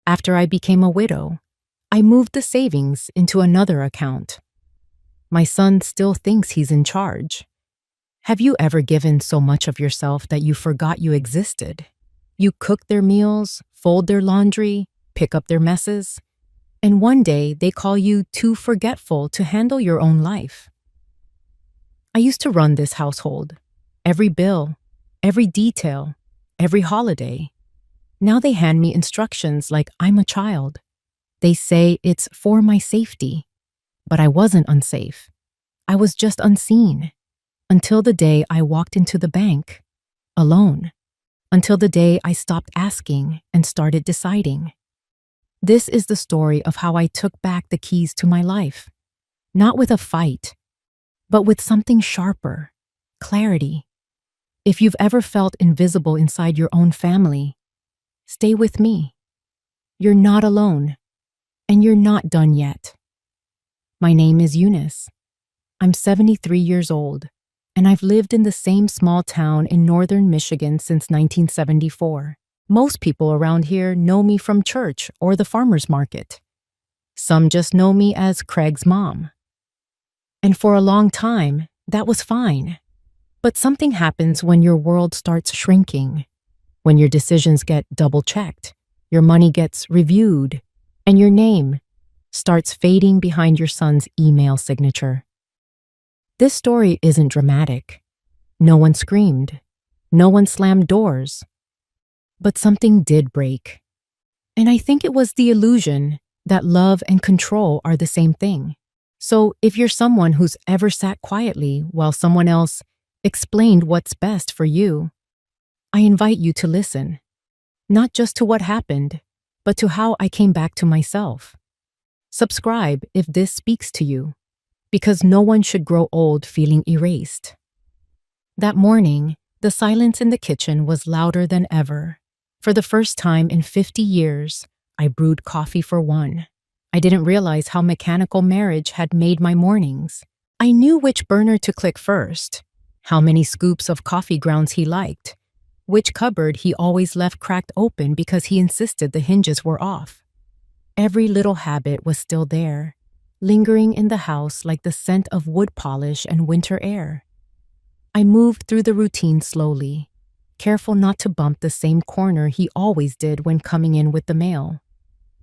After I became a widow, I moved the savings into another account. My son still thinks he's in charge. Have you ever given so much of yourself that you forgot you existed? You cook their meals, fold their laundry, pick up their messes, and one day they call you too forgetful to handle your own life. I used to run this household. Every bill, every detail, every holiday. Now they hand me instructions like I'm a child. They say it's for my safety. But I wasn't unsafe. I was just unseen. Until the day I walked into the bank, alone. Until the day I stopped asking and started deciding. This is the story of how I took back the keys to my life. Not with a fight, but with something sharper, clarity. If you've ever felt invisible inside your own family, stay with me. You're not alone, and you're not done yet. My name is Eunice. I'm 73 years old, and I've lived in the same small town in northern Michigan since 1974. Most people around here know me from church or the farmer's market. Some just know me as Craig's mom. And for a long time, that was fine. But something happens when your world starts shrinking, when your decisions get double-checked, your money gets reviewed, and your name starts fading behind your son's email signature. This story isn't dramatic. No one screamed. No one slammed doors. But something did break. And I think it was the illusion that love and control are the same thing. So if you're someone who's ever sat quietly while someone else explained what's best for you, I invite you to listen. Not just to what happened, but to how I came back to myself. Subscribe if this speaks to you, because no one should grow old feeling erased. That morning, the silence in the kitchen was louder than ever. For the first time in 50 years, I brewed coffee for one. I didn't realize how mechanical marriage had made my mornings. I knew which burner to click first, how many scoops of coffee grounds he liked, which cupboard he always left cracked open because he insisted the hinges were off. Every little habit was still there, lingering in the house like the scent of wood polish and winter air. I moved through the routine slowly, careful not to bump the same corner he always did when coming in with the mail.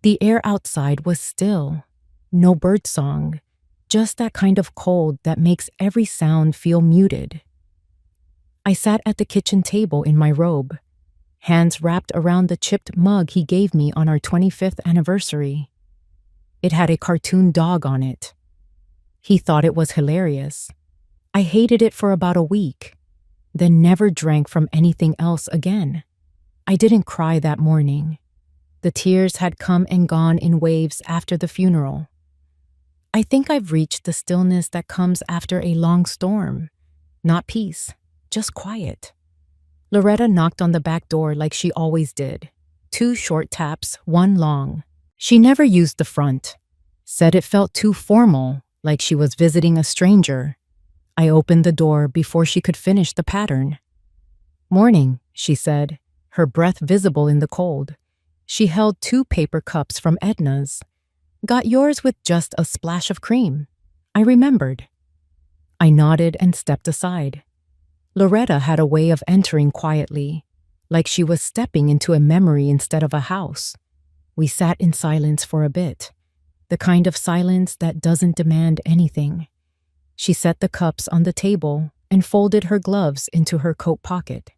The air outside was still, no birdsong, just that kind of cold that makes every sound feel muted. I sat at the kitchen table in my robe, hands wrapped around the chipped mug he gave me on our 25th anniversary. It had a cartoon dog on it. He thought it was hilarious. I hated it for about a week, then never drank from anything else again. I didn't cry that morning. The tears had come and gone in waves after the funeral. I think I've reached the stillness that comes after a long storm. Not peace, just quiet. Loretta knocked on the back door like she always did. 2 short taps, 1 long. She never used the front. Said it felt too formal, like she was visiting a stranger. I opened the door before she could finish the pattern. "Morning," she said, her breath visible in the cold. She held 2 paper cups from Edna's. "Got yours with just a splash of cream." I remembered. I nodded and stepped aside. Loretta had a way of entering quietly, like she was stepping into a memory instead of a house. We sat in silence for a bit, the kind of silence that doesn't demand anything. She set the cups on the table and folded her gloves into her coat pocket.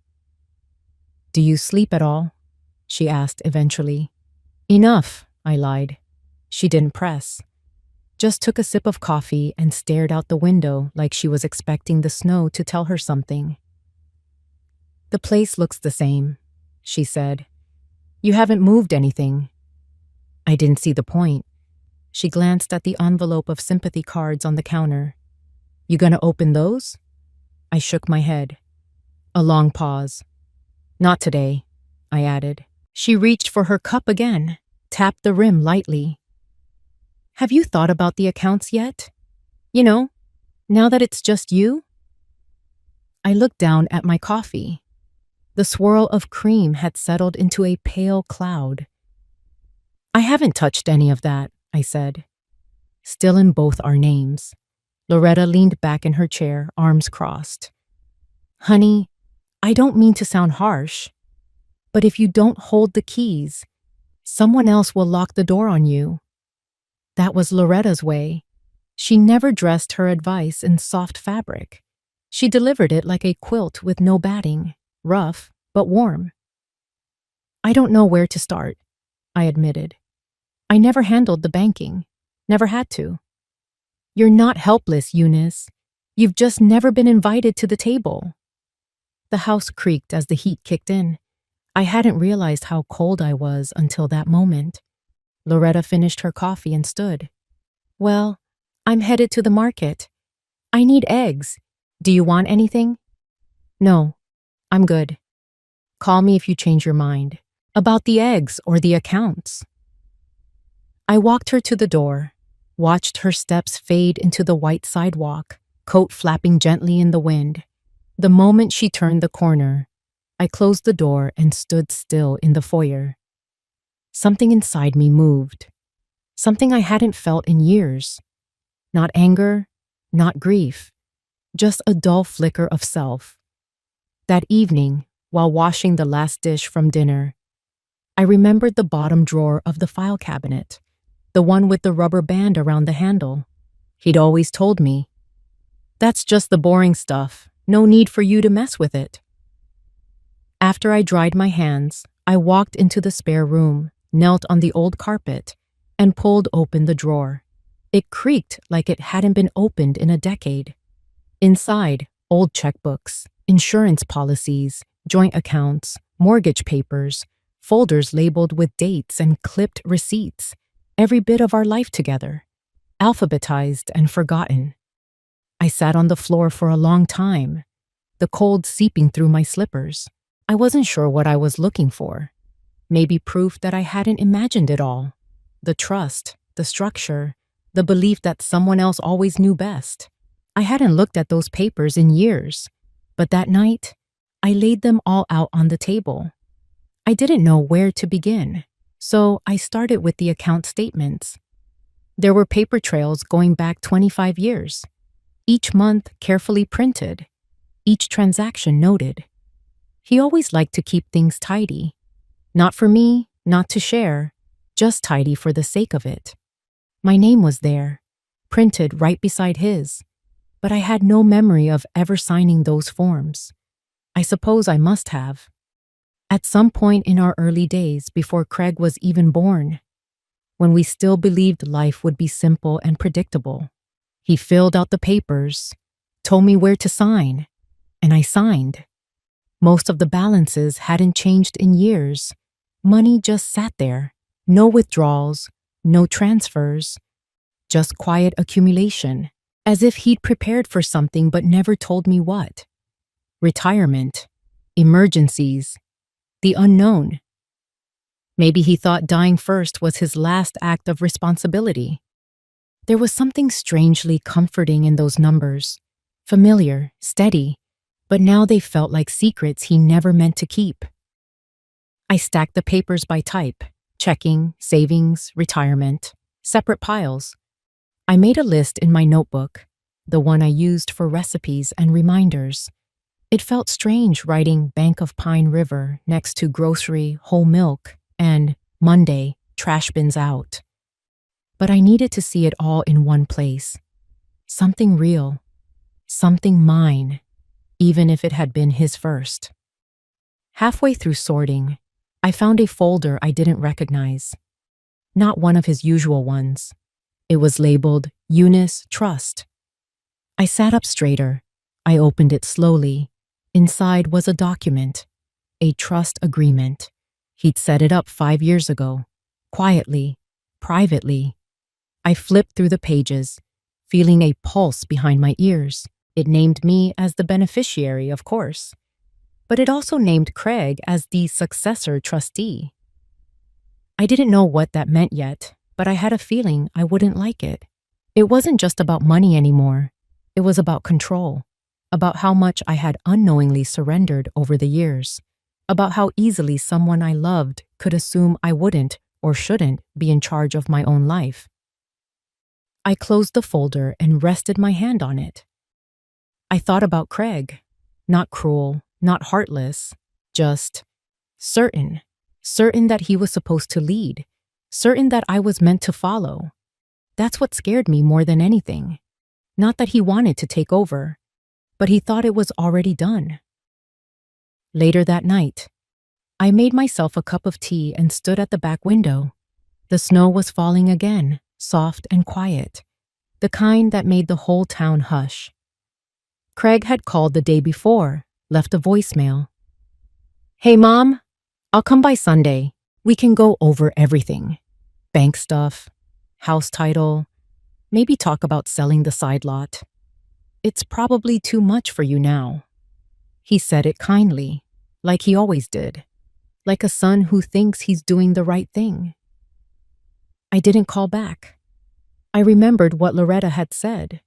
"Do you sleep at all?" she asked eventually. "Enough," I lied. She didn't press. Just took a sip of coffee and stared out the window like she was expecting the snow to tell her something. "The place looks the same," she said. "You haven't moved anything." I didn't see the point. She glanced at the envelope of sympathy cards on the counter. "You gonna open those?" I shook my head. A long pause. "Not today," I added. She reached for her cup again, tapped the rim lightly. "Have you thought about the accounts yet? You know, now that it's just you?" I looked down at my coffee. The swirl of cream had settled into a pale cloud. haven't touched any of that, I said, still in both our names. Loretta leaned back in her chair, arms crossed. Honey, I don't mean to sound harsh, but if you don't hold the keys, someone else will lock the door on you. That was Loretta's way. She never dressed her advice in soft fabric. She delivered it like a quilt with no batting, rough but warm. I don't know where to start, I admitted. I never handled the banking, never had to. You're not helpless, Eunice. You've just never been invited to the table. The house creaked as the heat kicked in. I hadn't realized how cold I was until that moment. Loretta finished her coffee and stood. Well, I'm headed to the market. I need eggs. Do you want anything? No, I'm good. Call me if you change your mind. About the eggs or the accounts. I walked her to the door, watched her steps fade into the white sidewalk, coat flapping gently in the wind. The moment she turned the corner, I closed the door and stood still in the foyer. Something inside me moved. Something I hadn't felt in years. Not anger, not grief, just a dull flicker of self. That evening, while washing the last dish from dinner, I remembered the bottom drawer of the file cabinet, the one with the rubber band around the handle. He'd always told me, "That's just the boring stuff. No need for you to mess with it." After I dried my hands, I walked into the spare room, knelt on the old carpet, and pulled open the drawer. It creaked like it hadn't been opened in a decade. Inside, old checkbooks, insurance policies, joint accounts, mortgage papers, folders labeled with dates and clipped receipts, every bit of our life together, alphabetized and forgotten. I sat on the floor for a long time, the cold seeping through my slippers. I wasn't sure what I was looking for. Maybe proof that I hadn't imagined it all. The trust, the structure, the belief that someone else always knew best. I hadn't looked at those papers in years, but that night, I laid them all out on the table. I didn't know where to begin, so I started with the account statements. There were paper trails going back 25 years, each month carefully printed, each transaction noted. He always liked to keep things tidy. Not for me, not to share, just tidy for the sake of it. My name was there, printed right beside his, but I had no memory of ever signing those forms. I suppose I must have. At some point in our early days, before Craig was even born, when we still believed life would be simple and predictable, he filled out the papers, told me where to sign, and I signed. Most of the balances hadn't changed in years. Money just sat there. No withdrawals, no transfers, just quiet accumulation, as if he'd prepared for something but never told me what. Retirement, emergencies, the unknown. Maybe he thought dying first was his last act of responsibility. There was something strangely comforting in those numbers, familiar, steady, but now they felt like secrets he never meant to keep. I stacked the papers by type, checking, savings, retirement, separate piles. I made a list in my notebook, the one I used for recipes and reminders. It felt strange writing Bank of Pine River next to grocery, whole milk, and Monday, trash bins out. But I needed to see it all in one place. Something real, something mine, even if it had been his first. Halfway through sorting, I found a folder I didn't recognize. Not one of his usual ones. It was labeled Eunice Trust. I sat up straighter. I opened it slowly. Inside was a document, a trust agreement. He'd set it up 5 years ago, quietly, privately. I flipped through the pages, feeling a pulse behind my ears. It named me as the beneficiary, of course, but it also named Craig as the successor trustee. I didn't know what that meant yet, but I had a feeling I wouldn't like it. It wasn't just about money anymore. It was about control, about how much I had unknowingly surrendered over the years, about how easily someone I loved could assume I wouldn't or shouldn't be in charge of my own life. I closed the folder and rested my hand on it. I thought about Craig. Not cruel, not heartless, just certain. Certain that he was supposed to lead. Certain that I was meant to follow. That's what scared me more than anything. Not that he wanted to take over, but he thought it was already done. Later that night, I made myself a cup of tea and stood at the back window. The snow was falling again, soft and quiet, the kind that made the whole town hush. Craig had called the day before, left a voicemail. "Hey, Mom, I'll come by Sunday. We can go over everything. Bank stuff, house title, maybe talk about selling the side lot. It's probably too much for you now." He said it kindly, like he always did, like a son who thinks he's doing the right thing. I didn't call back. I remembered what Loretta had said.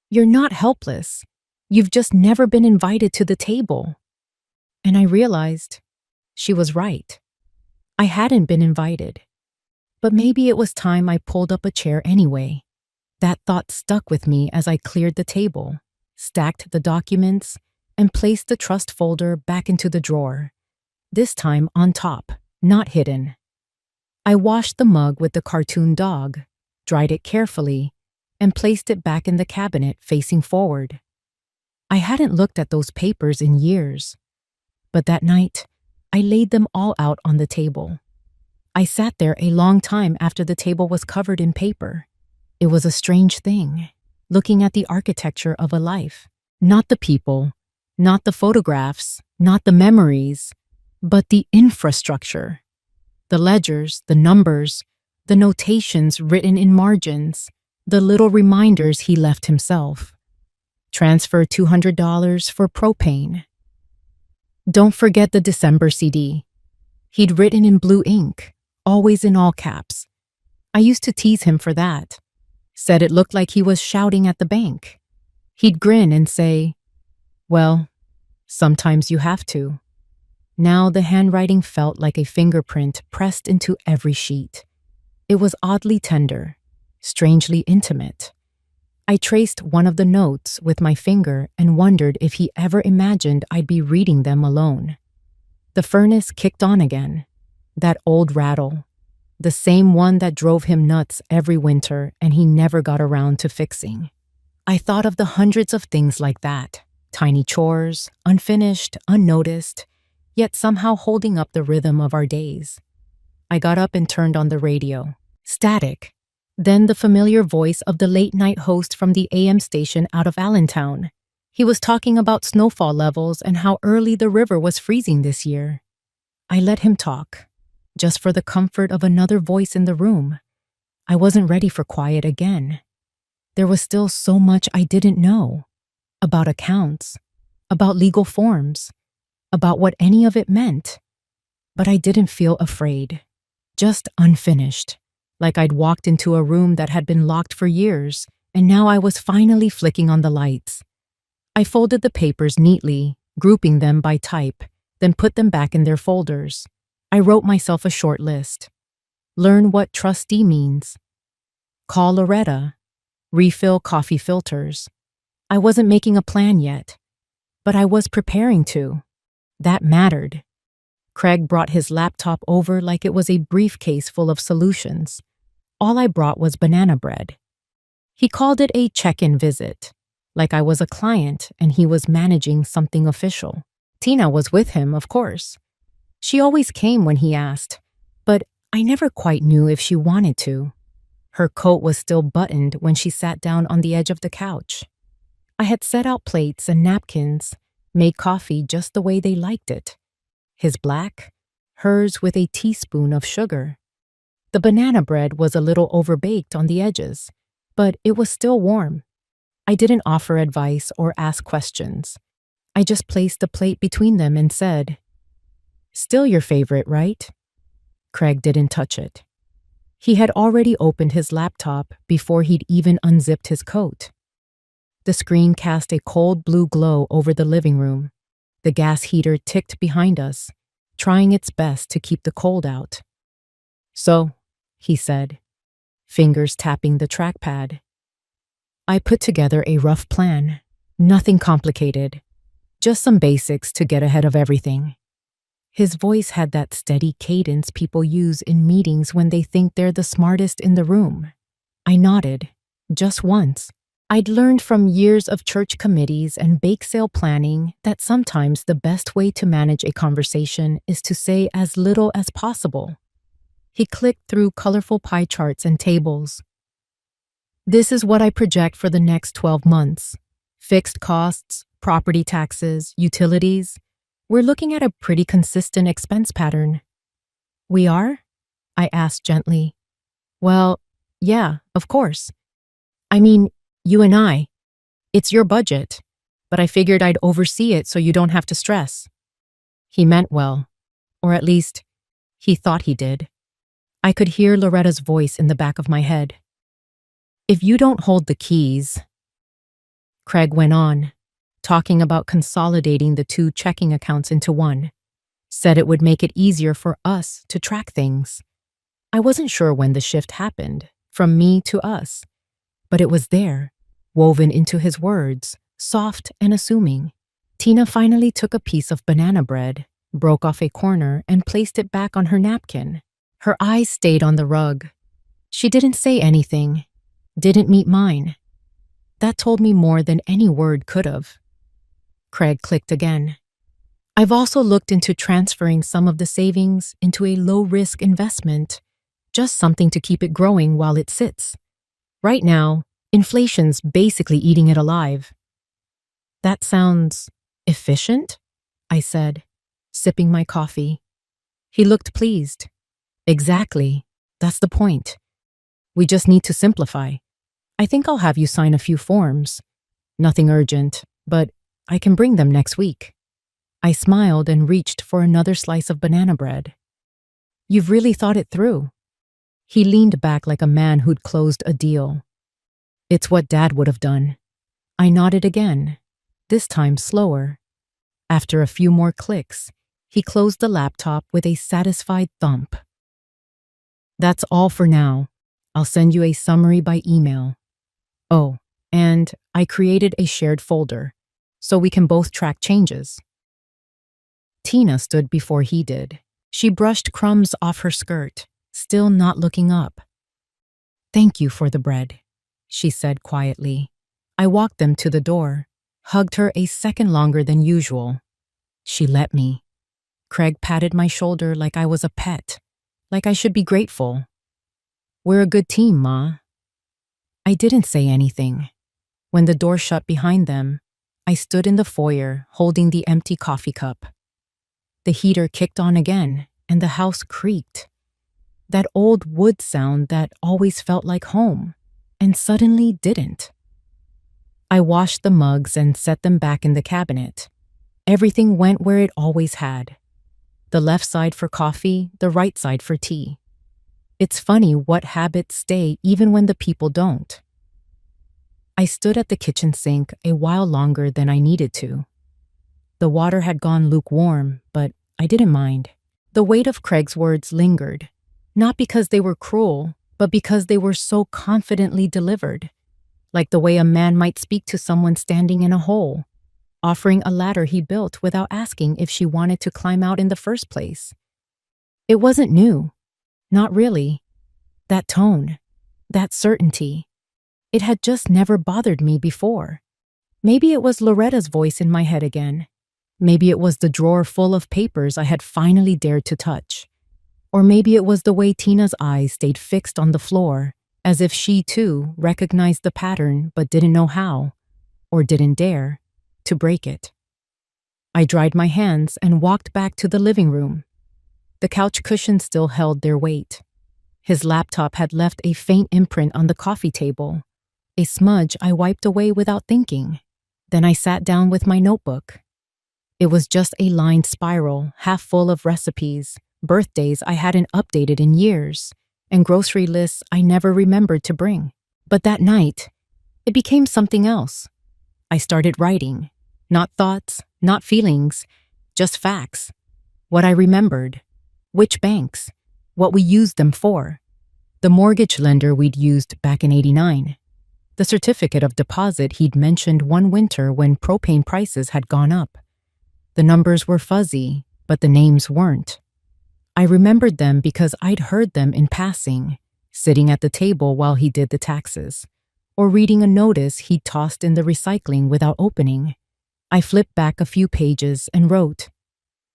"You're not helpless. You've just never been invited to the table." And I realized she was right. I hadn't been invited. But maybe it was time I pulled up a chair anyway. That thought stuck with me as I cleared the table, stacked the documents, and placed the trust folder back into the drawer. This time on top, not hidden. I washed the mug with the cartoon dog, dried it carefully, and placed it back in the cabinet facing forward. I hadn't looked at those papers in years, but that night, I laid them all out on the table. I sat there a long time after the table was covered in paper. It was a strange thing, looking at the architecture of a life. Not the people, not the photographs, not the memories, but the infrastructure. The ledgers, the numbers, the notations written in margins, the little reminders he left himself. Transfer $200 for propane. Don't forget the December CD. He'd written in blue ink, always in all caps. I used to tease him for that. Said it looked like he was shouting at the bank. He'd grin and say, "Well, sometimes you have to." Now the handwriting felt like a fingerprint pressed into every sheet. It was oddly tender, strangely intimate. I traced one of the notes with my finger and wondered if he ever imagined I'd be reading them alone. The furnace kicked on again. That old rattle. The same one that drove him nuts every winter and he never got around to fixing. I thought of the hundreds of things like that. Tiny chores, unfinished, unnoticed, yet somehow holding up the rhythm of our days. I got up and turned on the radio. Static. Then the familiar voice of the late-night host from the AM station out of Allentown. He was talking about snowfall levels and how early the river was freezing this year. I let him talk, just for the comfort of another voice in the room. I wasn't ready for quiet again. There was still so much I didn't know. About accounts, about legal forms, about what any of it meant. But I didn't feel afraid, just unfinished. Like I'd walked into a room that had been locked for years, and now I was finally flicking on the lights. I folded the papers neatly, grouping them by type, then put them back in their folders. I wrote myself a short list. Learn what trustee means. Call Loretta. Refill coffee filters. I wasn't making a plan yet, but I was preparing to. That mattered. Craig brought his laptop over like it was a briefcase full of solutions. All I brought was banana bread. He called it a check-in visit, like I was a client and he was managing something official. Tina was with him, of course. She always came when he asked, but I never quite knew if she wanted to. Her coat was still buttoned when she sat down on the edge of the couch. I had set out plates and napkins, made coffee just the way they liked it. His black, hers with a teaspoon of sugar. The banana bread was a little overbaked on the edges, but it was still warm. I didn't offer advice or ask questions. I just placed the plate between them and said, "Still your favorite, right?" Craig didn't touch it. He had already opened his laptop before he'd even unzipped his coat. The screen cast a cold blue glow over the living room. The gas heater ticked behind us, trying its best to keep the cold out. So, he said, fingers tapping the trackpad. I put together a rough plan. Nothing complicated. Just some basics to get ahead of everything. His voice had that steady cadence people use in meetings when they think they're the smartest in the room. I nodded. Just once. I'd learned from years of church committees and bake sale planning that sometimes the best way to manage a conversation is to say as little as possible. He clicked through colorful pie charts and tables. This is what I project for the next 12 months. Fixed costs, property taxes, utilities. We're looking at a pretty consistent expense pattern. We are? I asked gently. Well, yeah, of course. I mean, you and I. It's your budget, but I figured I'd oversee it so you don't have to stress. He meant well, or at least, he thought he did. I could hear Loretta's voice in the back of my head. If you don't hold the keys, Craig went on, talking about consolidating the two checking accounts into one, said it would make it easier for us to track things. I wasn't sure when the shift happened, from me to us, but it was there, woven into his words, soft and assuming. Tina finally took a piece of banana bread, broke off a corner, and placed it back on her napkin. Her eyes stayed on the rug. She didn't say anything, didn't meet mine. That told me more than any word could have. Craig clicked again. I've also looked into transferring some of the savings into a low-risk investment, just something to keep it growing while it sits. Right now, inflation's basically eating it alive. That sounds efficient, I said, sipping my coffee. He looked pleased. Exactly. That's the point. We just need to simplify. I think I'll have you sign a few forms. Nothing urgent, but I can bring them next week. I smiled and reached for another slice of banana bread. You've really thought it through. He leaned back like a man who'd closed a deal. It's what Dad would have done. I nodded again, this time slower. After a few more clicks, he closed the laptop with a satisfied thump. That's all for now. I'll send you a summary by email. Oh, and I created a shared folder, so we can both track changes. Tina stood before he did. She brushed crumbs off her skirt, still not looking up. Thank you for the bread, she said quietly. I walked them to the door, hugged her a second longer than usual. She let me. Craig patted my shoulder like I was a pet, like I should be grateful. We're a good team, Ma. I didn't say anything. When the door shut behind them, I stood in the foyer holding the empty coffee cup. The heater kicked on again, and the house creaked. That old wood sound that always felt like home, and suddenly didn't. I washed the mugs and set them back in the cabinet. Everything went where it always had. The left side for coffee, the right side for tea. It's funny what habits stay even when the people don't. I stood at the kitchen sink a while longer than I needed to. The water had gone lukewarm, but I didn't mind. The weight of Craig's words lingered, not because they were cruel, but because they were so confidently delivered, like the way a man might speak to someone standing in a hole, offering a ladder he built without asking if she wanted to climb out in the first place. It wasn't new. Not really. That tone, that certainty, it had just never bothered me before. Maybe it was Loretta's voice in my head again. Maybe it was the drawer full of papers I had finally dared to touch. Or maybe it was the way Tina's eyes stayed fixed on the floor, as if she too recognized the pattern but didn't know how, or didn't dare, to break it. I dried my hands and walked back to the living room. The couch cushions still held their weight. His laptop had left a faint imprint on the coffee table, a smudge I wiped away without thinking. Then I sat down with my notebook. It was just a lined spiral, half full of recipes, birthdays I hadn't updated in years, and grocery lists I never remembered to bring. But that night, it became something else. I started writing. Not thoughts, not feelings, just facts. What I remembered. Which banks? what we used them for. The mortgage lender we'd used back in '89. The certificate of deposit he'd mentioned one winter when propane prices had gone up. The numbers were fuzzy, but the names weren't. I remembered them because I'd heard them in passing, sitting at the table while he did the taxes, or reading a notice he'd tossed in the recycling without opening. I flipped back a few pages and wrote,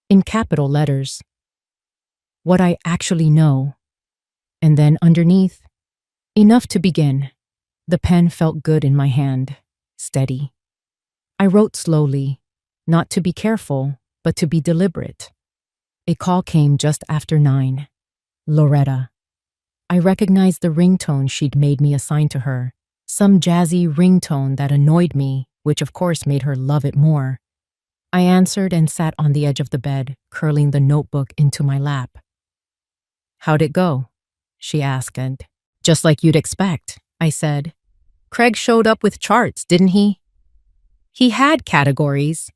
in capital letters, what I actually know. And then underneath, enough to begin. The pen felt good in my hand, steady. I wrote slowly, not to be careful, but to be deliberate. A call came just after 9. Loretta. I recognized the ringtone she'd made me assign to her, some jazzy ringtone that annoyed me, which of course made her love it more. I answered and sat on the edge of the bed, curling the notebook into my lap. How'd it go? She asked. Just like you'd expect, I said. Craig showed up with charts, didn't he? He had categories.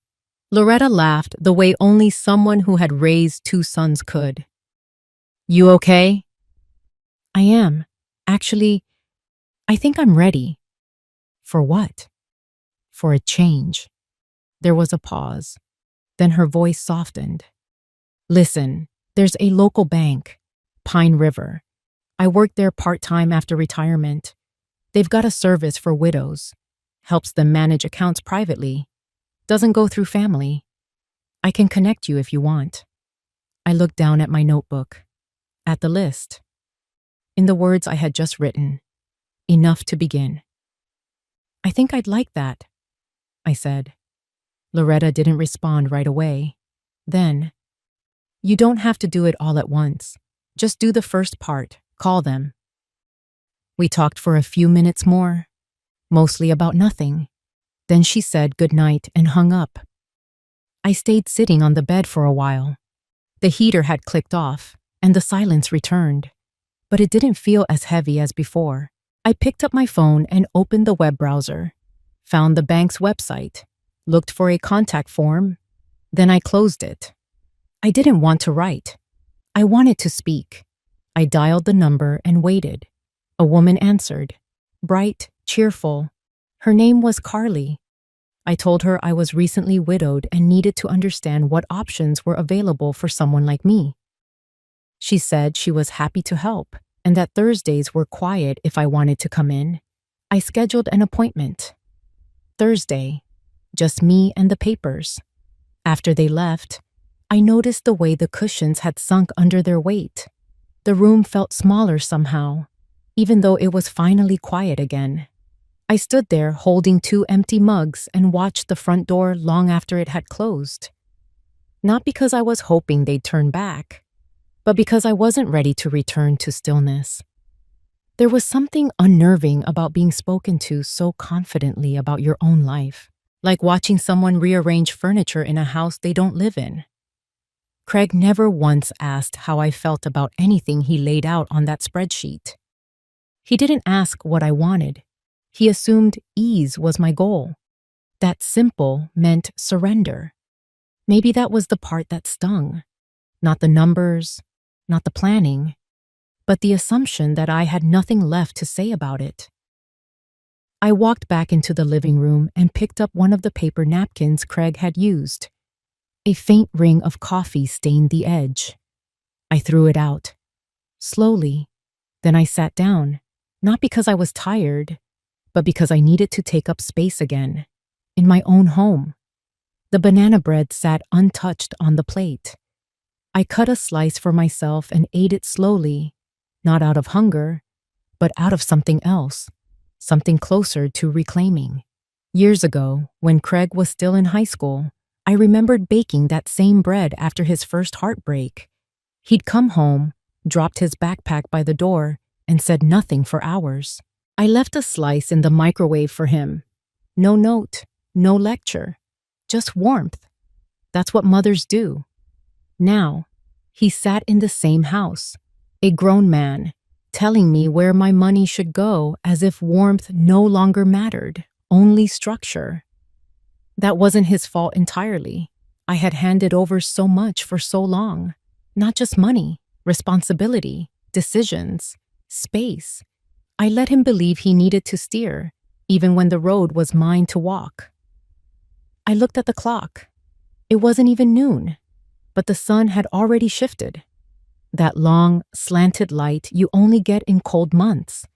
Loretta laughed the way only someone who had raised 2 sons could. You okay? I am. Actually, I think I'm ready. For what? For a change. There was a pause. Then her voice softened. Listen, there's a local bank, Pine River. I worked there part-time after retirement. They've got a service for widows. Helps them manage accounts privately. Doesn't go through family. I can connect you if you want. I looked down at my notebook. At the list. In the words I had just written. Enough to begin. I think I'd like that, I said. Loretta didn't respond right away. Then, you don't have to do it all at once. Just do the first part. Call them. We talked for a few minutes more, mostly about nothing. Then she said goodnight and hung up. I stayed sitting on the bed for a while. The heater had clicked off, and the silence returned. But it didn't feel as heavy as before. I picked up my phone and opened the web browser, found the bank's website, looked for a contact form, then I closed it. I didn't want to write. I wanted to speak. I dialed the number and waited. A woman answered, bright, cheerful. Her name was Carly. I told her I was recently widowed and needed to understand what options were available for someone like me. She said she was happy to help and that Thursdays were quiet if I wanted to come in. I scheduled an appointment. Thursday, just me and the papers. After they left, I noticed the way the cushions had sunk under their weight. The room felt smaller somehow, even though it was finally quiet again. I stood there holding 2 empty mugs and watched the front door long after it had closed. Not because I was hoping they'd turn back, but because I wasn't ready to return to stillness. There was something unnerving about being spoken to so confidently about your own life, like watching someone rearrange furniture in a house they don't live in. Craig never once asked how I felt about anything he laid out on that spreadsheet. He didn't ask what I wanted. He assumed ease was my goal. That simple meant surrender. Maybe that was the part that stung. Not the numbers, not the planning, but the assumption that I had nothing left to say about it. I walked back into the living room and picked up one of the paper napkins Craig had used. A faint ring of coffee stained the edge. I threw it out. Slowly. Then I sat down, not because I was tired, but because I needed to take up space again, in my own home. The banana bread sat untouched on the plate. I cut a slice for myself and ate it slowly, not out of hunger, but out of something else, something closer to reclaiming. Years ago, when Craig was still in high school, I remembered baking that same bread after his first heartbreak. He'd come home, dropped his backpack by the door, and said nothing for hours. I left a slice in the microwave for him. No note, no lecture, just warmth. That's what mothers do. Now, he sat in the same house, a grown man, telling me where my money should go as if warmth no longer mattered, only structure. That wasn't his fault entirely. I had handed over so much for so long, not just money, responsibility, decisions, space. I let him believe he needed to steer, even when the road was mine to walk. I looked at the clock. It wasn't even noon, but the sun had already shifted. That long, slanted light you only get in cold months.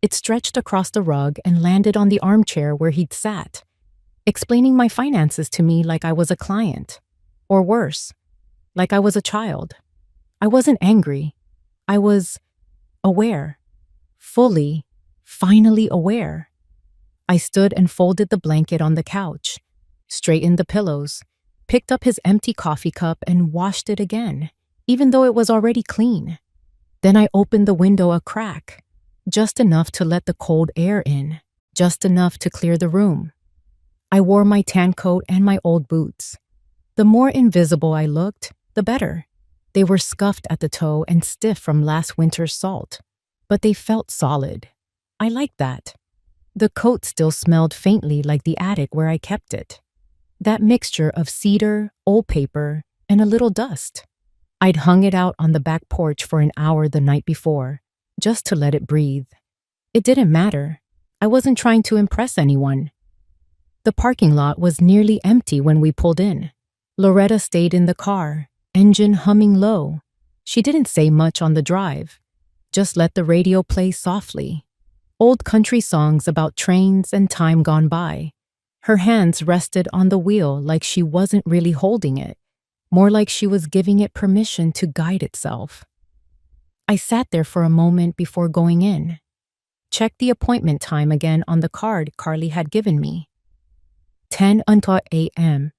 It stretched across the rug and landed on the armchair where he'd sat, explaining my finances to me like I was a client. Or worse, like I was a child. I wasn't angry. I was aware. Fully, finally aware. I stood and folded the blanket on the couch, straightened the pillows, picked up his empty coffee cup and washed it again, even though it was already clean. Then I opened the window a crack, just enough to let the cold air in, just enough to clear the room. I wore my tan coat and my old boots. The more invisible I looked, the better. They were scuffed at the toe and stiff from last winter's salt, but they felt solid. I liked that. The coat still smelled faintly like the attic where I kept it. That mixture of cedar, old paper, and a little dust. I'd hung it out on the back porch for an hour the night before, just to let it breathe. It didn't matter. I wasn't trying to impress anyone. The parking lot was nearly empty when we pulled in. Loretta stayed in the car, engine humming low. She didn't say much on the drive, just let the radio play softly. Old country songs about trains and time gone by. Her hands rested on the wheel like she wasn't really holding it, more like she was giving it permission to guide itself. I sat there for a moment before going in. Checked the appointment time again on the card Carly had given me. 10 until a.m.,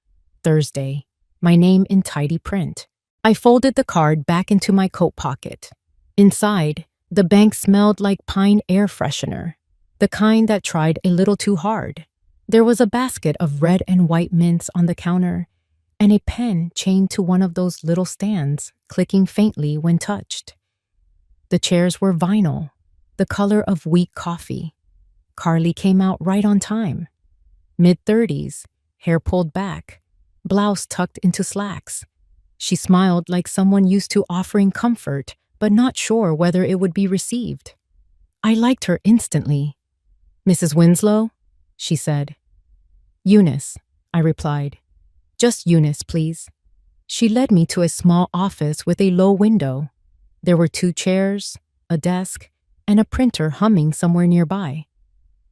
Thursday, my name in tidy print. I folded the card back into my coat pocket. Inside, the bank smelled like pine air freshener, the kind that tried a little too hard. There was a basket of red and white mints on the counter, and a pen chained to one of those little stands, clicking faintly when touched. The chairs were vinyl, the color of weak coffee. Carly came out right on time. Mid-30s, hair pulled back, blouse tucked into slacks. She smiled like someone used to offering comfort, but not sure whether it would be received. I liked her instantly. "Mrs. Winslow?" she said. "Eunice," I replied. "Just Eunice, please." She led me to a small office with a low window. There were 2 chairs, a desk, and a printer humming somewhere nearby.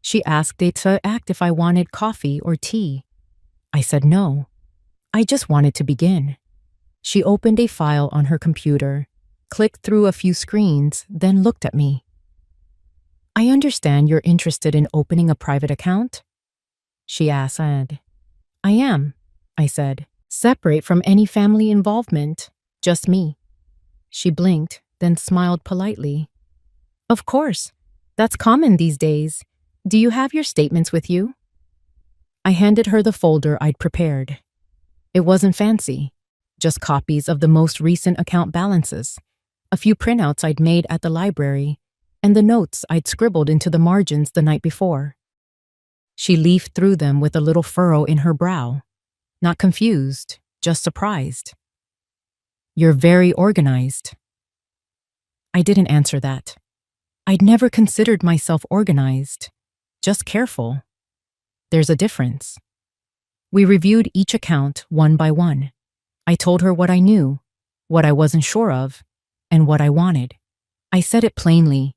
She asked it to act if I wanted coffee or tea. I said no. I just wanted to begin. She opened a file on her computer, clicked through a few screens, then looked at me. "I understand you're interested in opening a private account?" she asked. "I am," I said, "separate from any family involvement, just me." She blinked, then smiled politely. "Of course, that's common these days. Do you have your statements with you?" I handed her the folder I'd prepared. It wasn't fancy, just copies of the most recent account balances, a few printouts I'd made at the library, and the notes I'd scribbled into the margins the night before. She leafed through them with a little furrow in her brow, not confused, just surprised. "You're very organized." I didn't answer that. I'd never considered myself organized, just careful. There's a difference. We reviewed each account one by one. I told her what I knew, what I wasn't sure of, and what I wanted. I said it plainly,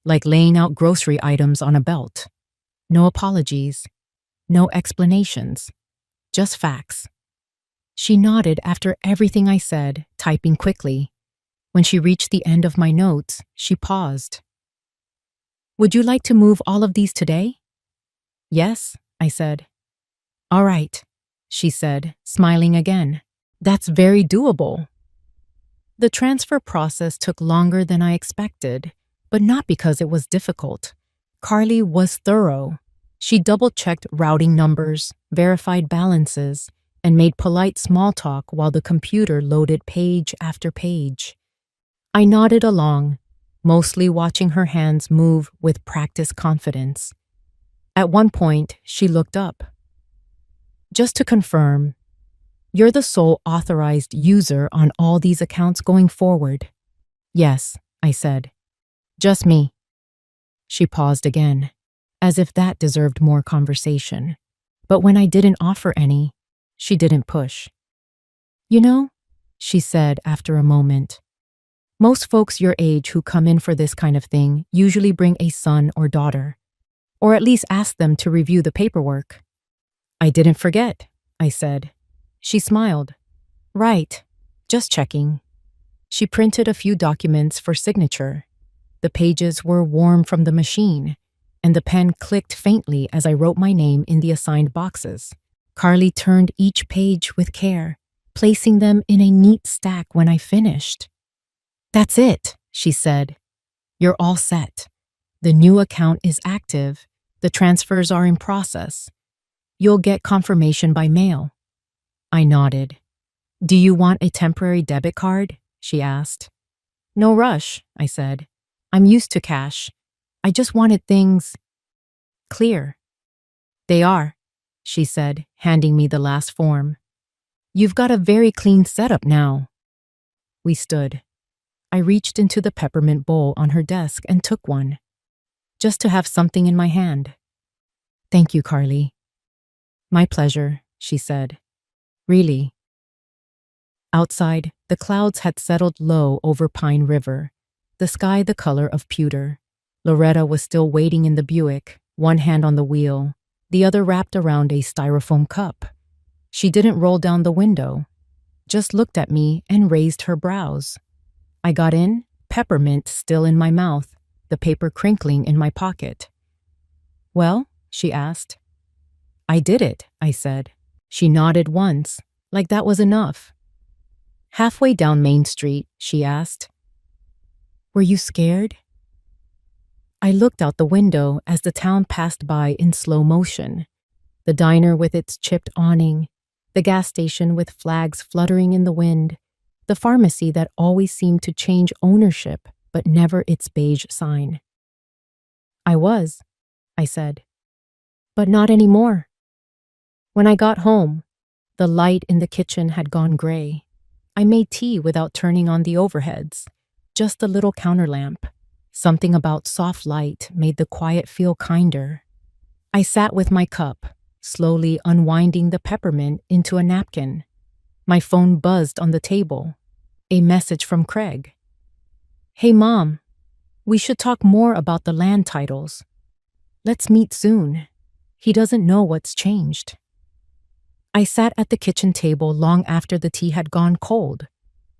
like laying out grocery items on a belt. No apologies, no explanations, just facts. She nodded after everything I said, typing quickly. When she reached the end of my notes, she paused. "Would you like to move all of these today?" "Yes," I said. "All right," she said, smiling again. "That's very doable." The transfer process took longer than I expected, but not because it was difficult. Carly was thorough. She double-checked routing numbers, verified balances, and made polite small talk while the computer loaded page after page. I nodded along, mostly watching her hands move with practiced confidence. At one point, she looked up. "Just to confirm, you're the sole authorized user on all these accounts going forward." Yes, I said. Just me. She paused again, as if that deserved more conversation. But when I didn't offer any, she didn't push. You know, she said after a moment, most folks your age who come in for this kind of thing usually bring a son or daughter, or at least ask them to review the paperwork. I didn't forget, I said. She smiled. Right, just checking. She printed a few documents for signature. The pages were warm from the machine, and the pen clicked faintly as I wrote my name in the assigned boxes. Carly turned each page with care, placing them in a neat stack when I finished. That's it, she said. You're all set. The new account is active. The transfers are in process. You'll get confirmation by mail. I nodded. Do you want a temporary debit card? She asked. No rush, I said. I'm used to cash. I just wanted things clear. They are, she said, handing me the last form. You've got a very clean setup now. We stood. I reached into the peppermint bowl on her desk and took one, just to have something in my hand. Thank you, Carly. My pleasure, she said. Really. Outside, the clouds had settled low over Pine River, the sky the color of pewter. Loretta was still waiting in the Buick, one hand on the wheel, the other wrapped around a styrofoam cup. She didn't roll down the window, just looked at me and raised her brows. I got in, peppermint still in my mouth, the paper crinkling in my pocket. Well, she asked. I did it, I said. She nodded once, like that was enough. Halfway down Main Street, she asked, Were you scared? I looked out the window as the town passed by in slow motion. The diner with its chipped awning, the gas station with flags fluttering in the wind, the pharmacy that always seemed to change ownership but never its beige sign. I was, I said. But not anymore. When I got home, the light in the kitchen had gone gray. I made tea without turning on the overheads, just a little counter lamp. Something about soft light made the quiet feel kinder. I sat with my cup, slowly unwinding the peppermint into a napkin. My phone buzzed on the table. A message from Craig. Hey, Mom, we should talk more about the land titles. Let's meet soon. He doesn't know what's changed. I sat at the kitchen table long after the tea had gone cold.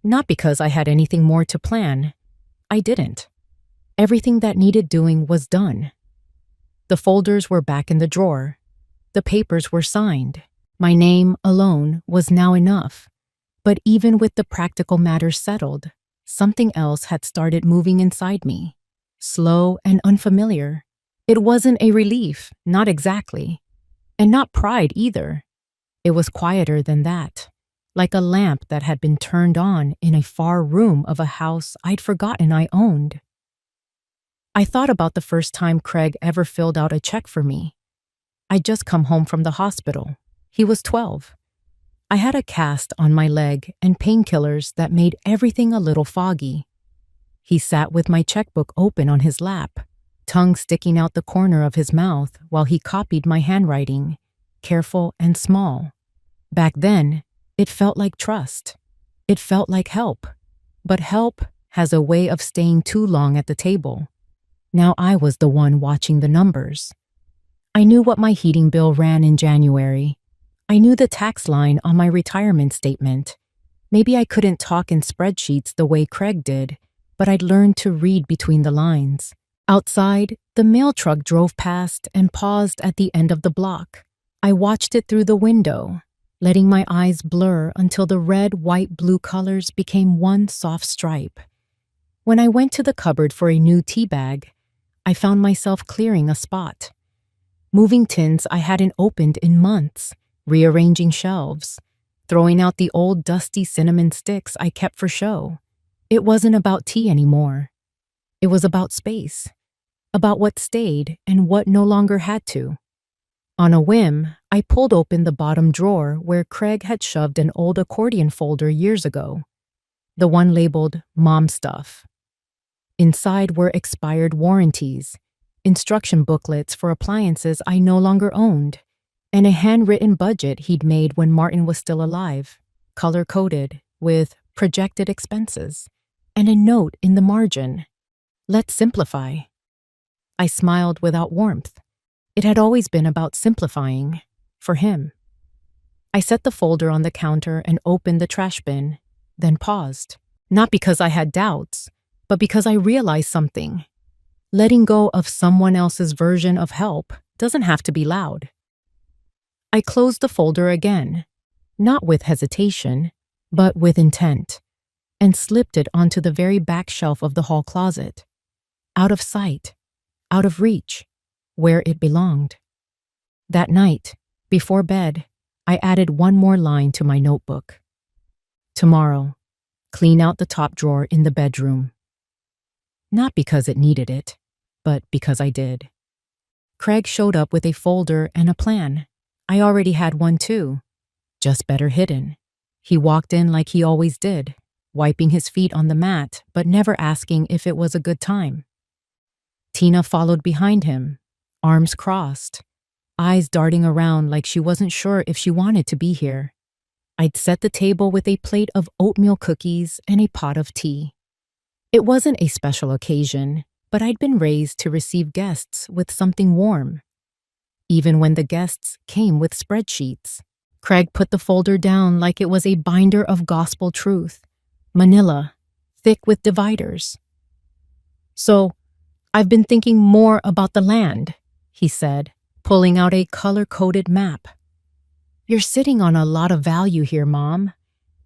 Not because I had anything more to plan. I didn't. Everything that needed doing was done. The folders were back in the drawer. The papers were signed. My name alone was now enough. But even with the practical matters settled, something else had started moving inside me. Slow and unfamiliar. It wasn't a relief, not exactly. And not pride either. It was quieter than that, like a lamp that had been turned on in a far room of a house I'd forgotten I owned. I thought about the first time Craig ever filled out a check for me. I'd just come home from the hospital. He was 12. I had a cast on my leg and painkillers that made everything a little foggy. He sat with my checkbook open on his lap, tongue sticking out the corner of his mouth while he copied my handwriting, careful and small. Back then, it felt like trust. It felt like help. But help has a way of staying too long at the table. Now I was the one watching the numbers. I knew what my heating bill ran in January. I knew the tax line on my retirement statement. Maybe I couldn't talk in spreadsheets the way Craig did, but I'd learned to read between the lines. Outside, the mail truck drove past and paused at the end of the block. I watched it through the window, letting my eyes blur until the red, white, blue colors became one soft stripe. When I went to the cupboard for a new tea bag, I found myself clearing a spot. Moving tins I hadn't opened in months, rearranging shelves, throwing out the old dusty cinnamon sticks I kept for show. It wasn't about tea anymore. It was about space, about what stayed and what no longer had to. On a whim, I pulled open the bottom drawer where Craig had shoved an old accordion folder years ago, the one labeled Mom Stuff. Inside were expired warranties, instruction booklets for appliances I no longer owned, and a handwritten budget he'd made when Martin was still alive, color-coded with projected expenses, and a note in the margin. Let's simplify. I smiled without warmth. It had always been about simplifying, for him. I set the folder on the counter and opened the trash bin, then paused. Not because I had doubts, but because I realized something. Letting go of someone else's version of help doesn't have to be loud. I closed the folder again, not with hesitation, but with intent, and slipped it onto the very back shelf of the hall closet. Out of sight, out of reach, where it belonged. That night, before bed, I added one more line to my notebook. Tomorrow, clean out the top drawer in the bedroom. Not because it needed it, but because I did. Craig showed up with a folder and a plan. I already had one too, just better hidden. He walked in like he always did, wiping his feet on the mat, but never asking if it was a good time. Tina followed behind him, arms crossed, eyes darting around like she wasn't sure if she wanted to be here. I'd set the table with a plate of oatmeal cookies and a pot of tea. It wasn't a special occasion, but I'd been raised to receive guests with something warm. Even when the guests came with spreadsheets, Craig put the folder down like it was a binder of gospel truth, manila, thick with dividers. So, I've been thinking more about the land, he said, pulling out a color-coded map. You're sitting on a lot of value here, Mom,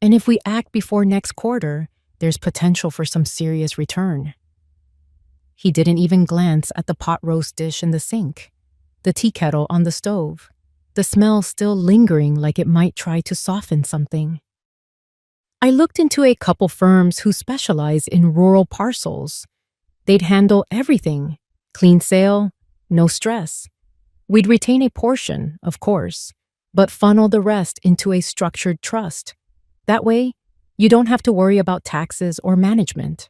and if we act before next quarter, there's potential for some serious return. He didn't even glance at the pot roast dish in the sink, the tea kettle on the stove, the smell still lingering like it might try to soften something. I looked into a couple firms who specialize in rural parcels. They'd handle everything, clean sale, no stress. We'd retain a portion, of course, but funnel the rest into a structured trust. That way, you don't have to worry about taxes or management.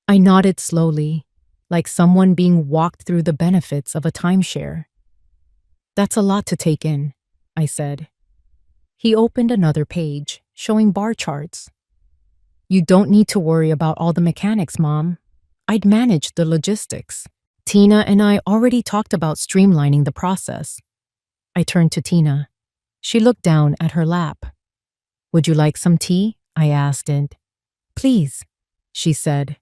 I nodded slowly, like someone being walked through the benefits of a timeshare. That's a lot to take in, I said. He opened another page, showing bar charts. You don't need to worry about all the mechanics, Mom. I'd manage the logistics. Tina and I already talked about streamlining the process. I turned to Tina. She looked down at her lap. Would you like some tea? I asked, and please, she said,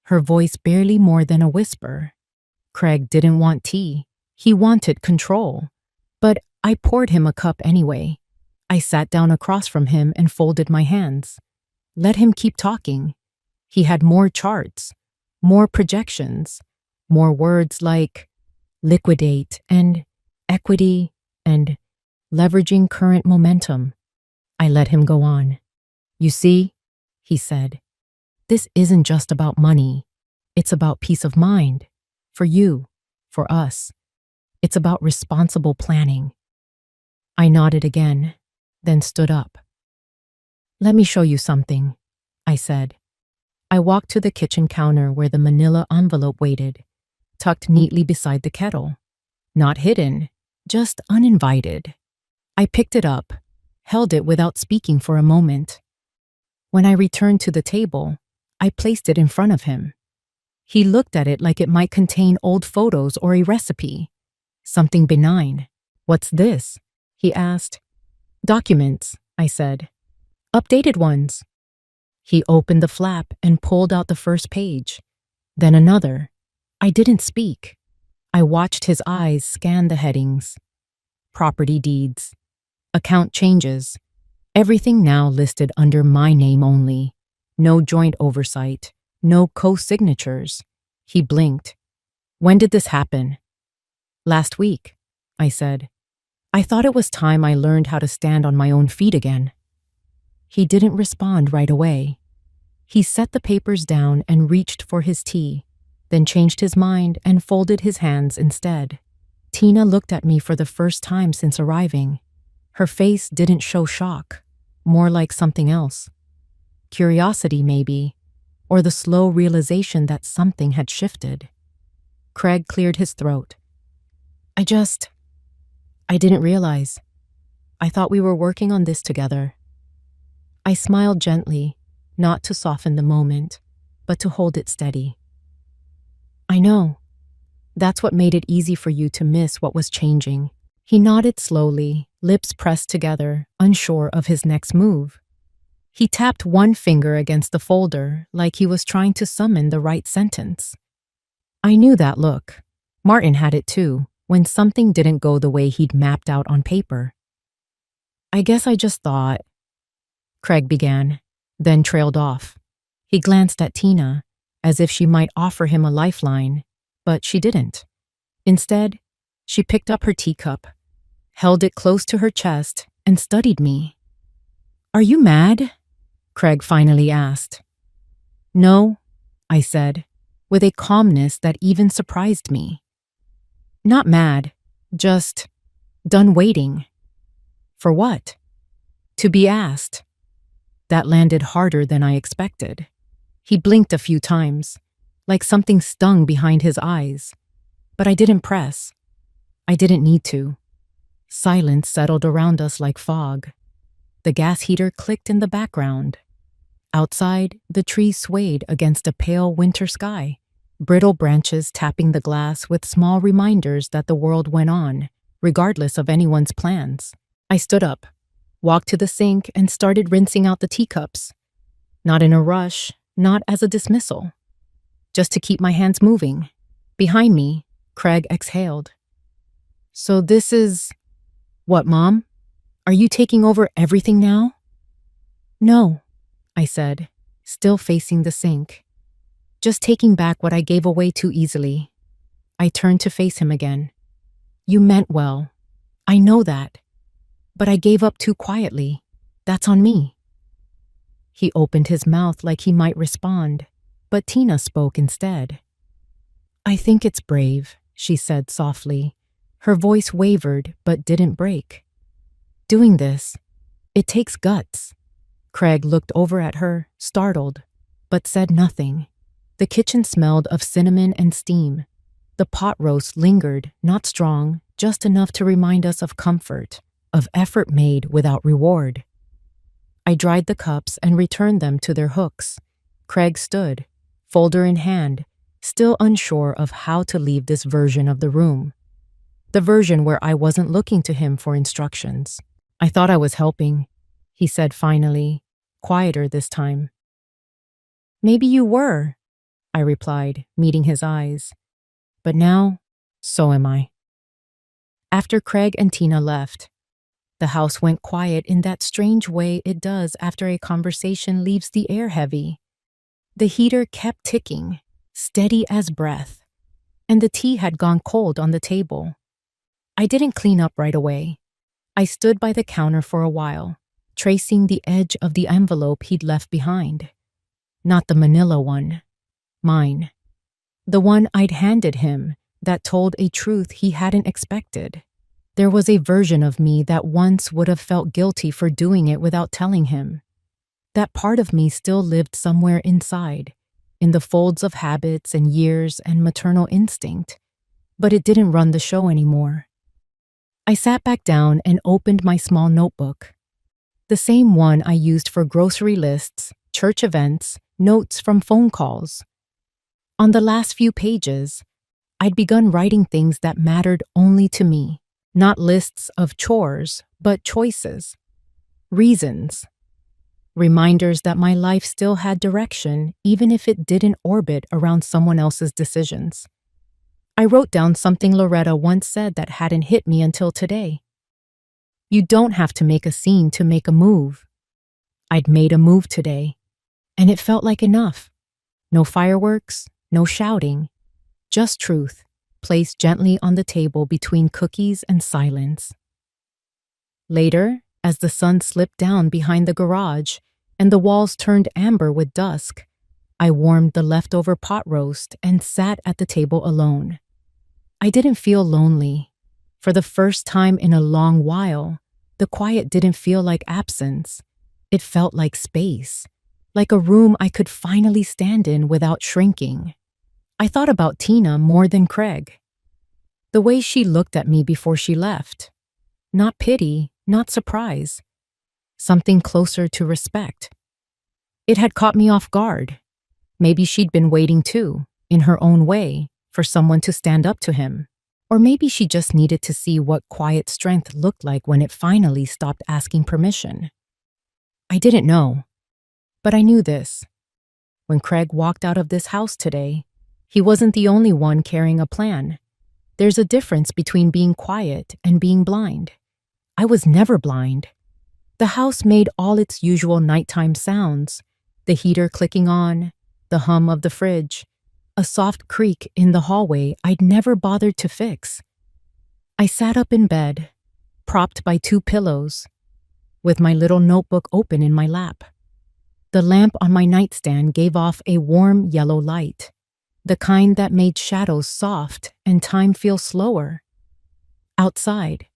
her voice barely more than a whisper. Craig didn't want tea. He wanted control. But I poured him a cup anyway. I sat down across from him and folded my hands. Let him keep talking. He had more charts, more projections, more words like liquidate and equity and leveraging current momentum. I let him go on. You see, he said, this isn't just about money. It's about peace of mind. For you, for us. It's about responsible planning. I nodded again, then stood up. Let me show you something, I said. I walked to the kitchen counter where the manila envelope waited, tucked neatly beside the kettle. Not hidden, just uninvited. I picked it up, held it without speaking for a moment. When I returned to the table, I placed it in front of him. He looked at it like it might contain old photos or a recipe. Something benign. What's this? He asked. Documents, I said. Updated ones. He opened the flap and pulled out the first page. Then another. I didn't speak. I watched his eyes scan the headings. Property deeds. Account changes. Everything now listed under my name only. No joint oversight. No co-signatures. He blinked. When did this happen? Last week, I said. I thought it was time I learned how to stand on my own feet again. He didn't respond right away. He set the papers down and reached for his tea, then changed his mind and folded his hands instead. Tina looked at me for the first time since arriving. Her face didn't show shock, more like something else. Curiosity, maybe, or the slow realization that something had shifted. Craig cleared his throat. I didn't realize. I thought we were working on this together. I smiled gently, not to soften the moment, but to hold it steady. I know. That's what made it easy for you to miss what was changing. He nodded slowly, lips pressed together, unsure of his next move. He tapped one finger against the folder, like he was trying to summon the right sentence. I knew that look. Martin had it too, when something didn't go the way he'd mapped out on paper. I guess I just thought, Craig began, then trailed off. He glanced at Tina, as if she might offer him a lifeline, but she didn't. Instead, she picked up her teacup, held it close to her chest, and studied me. Are you mad? Craig finally asked. No, I said, with a calmness that even surprised me. Not mad, just done waiting. For what? To be asked. That landed harder than I expected. He blinked a few times, like something stung behind his eyes. But I didn't press. I didn't need to. Silence settled around us like fog. The gas heater clicked in the background. Outside, the trees swayed against a pale winter sky, brittle branches tapping the glass with small reminders that the world went on, regardless of anyone's plans. I stood up, walked to the sink, and started rinsing out the teacups. Not in a rush, not as a dismissal. Just to keep my hands moving. Behind me, Craig exhaled. So this is... What, Mom? Are you taking over everything now? No, I said, still facing the sink. Just taking back what I gave away too easily. I turned to face him again. You meant well. I know that. But I gave up too quietly. That's on me. He opened his mouth like he might respond, but Tina spoke instead. I think it's brave, she said softly. Her voice wavered but didn't break. Doing this, it takes guts. Craig looked over at her, startled, but said nothing. The kitchen smelled of cinnamon and steam. The pot roast lingered, not strong, just enough to remind us of comfort, of effort made without reward. I dried the cups and returned them to their hooks. Craig stood, folder in hand, still unsure of how to leave this version of the room. The version where I wasn't looking to him for instructions. I thought I was helping, he said finally, quieter this time. Maybe you were, I replied, meeting his eyes. But now, so am I. After Craig and Tina left, the house went quiet in that strange way it does after a conversation leaves the air heavy. The heater kept ticking, steady as breath, and the tea had gone cold on the table. I didn't clean up right away. I stood by the counter for a while, tracing the edge of the envelope he'd left behind. Not the manila one. Mine. The one I'd handed him that told a truth he hadn't expected. There was a version of me that once would have felt guilty for doing it without telling him. That part of me still lived somewhere inside, in the folds of habits and years and maternal instinct, but it didn't run the show anymore. I sat back down and opened my small notebook. The same one I used for grocery lists, church events, notes from phone calls. On the last few pages, I'd begun writing things that mattered only to me. Not lists of chores, but choices. Reasons. Reminders that my life still had direction, even if it didn't orbit around someone else's decisions. I wrote down something Loretta once said that hadn't hit me until today. You don't have to make a scene to make a move. I'd made a move today, and it felt like enough. No fireworks, no shouting, just truth, placed gently on the table between cookies and silence. Later, as the sun slipped down behind the garage and the walls turned amber with dusk, I warmed the leftover pot roast and sat at the table alone. I didn't feel lonely. For the first time in a long while, the quiet didn't feel like absence. It felt like space, like a room I could finally stand in without shrinking. I thought about Tina more than Craig. The way she looked at me before she left. Not pity, not surprise. Something closer to respect. It had caught me off guard. Maybe she'd been waiting too, in her own way, for someone to stand up to him. Or maybe she just needed to see what quiet strength looked like when it finally stopped asking permission. I didn't know. But I knew this. When Craig walked out of this house today, he wasn't the only one carrying a plan. There's a difference between being quiet and being blind. I was never blind. The house made all its usual nighttime sounds, the heater clicking on, the hum of the fridge, a soft creak in the hallway I'd never bothered to fix. I sat up in bed, propped by 2 pillows, with my little notebook open in my lap. The lamp on my nightstand gave off a warm yellow light, the kind that made shadows soft and time feel slower. Outside,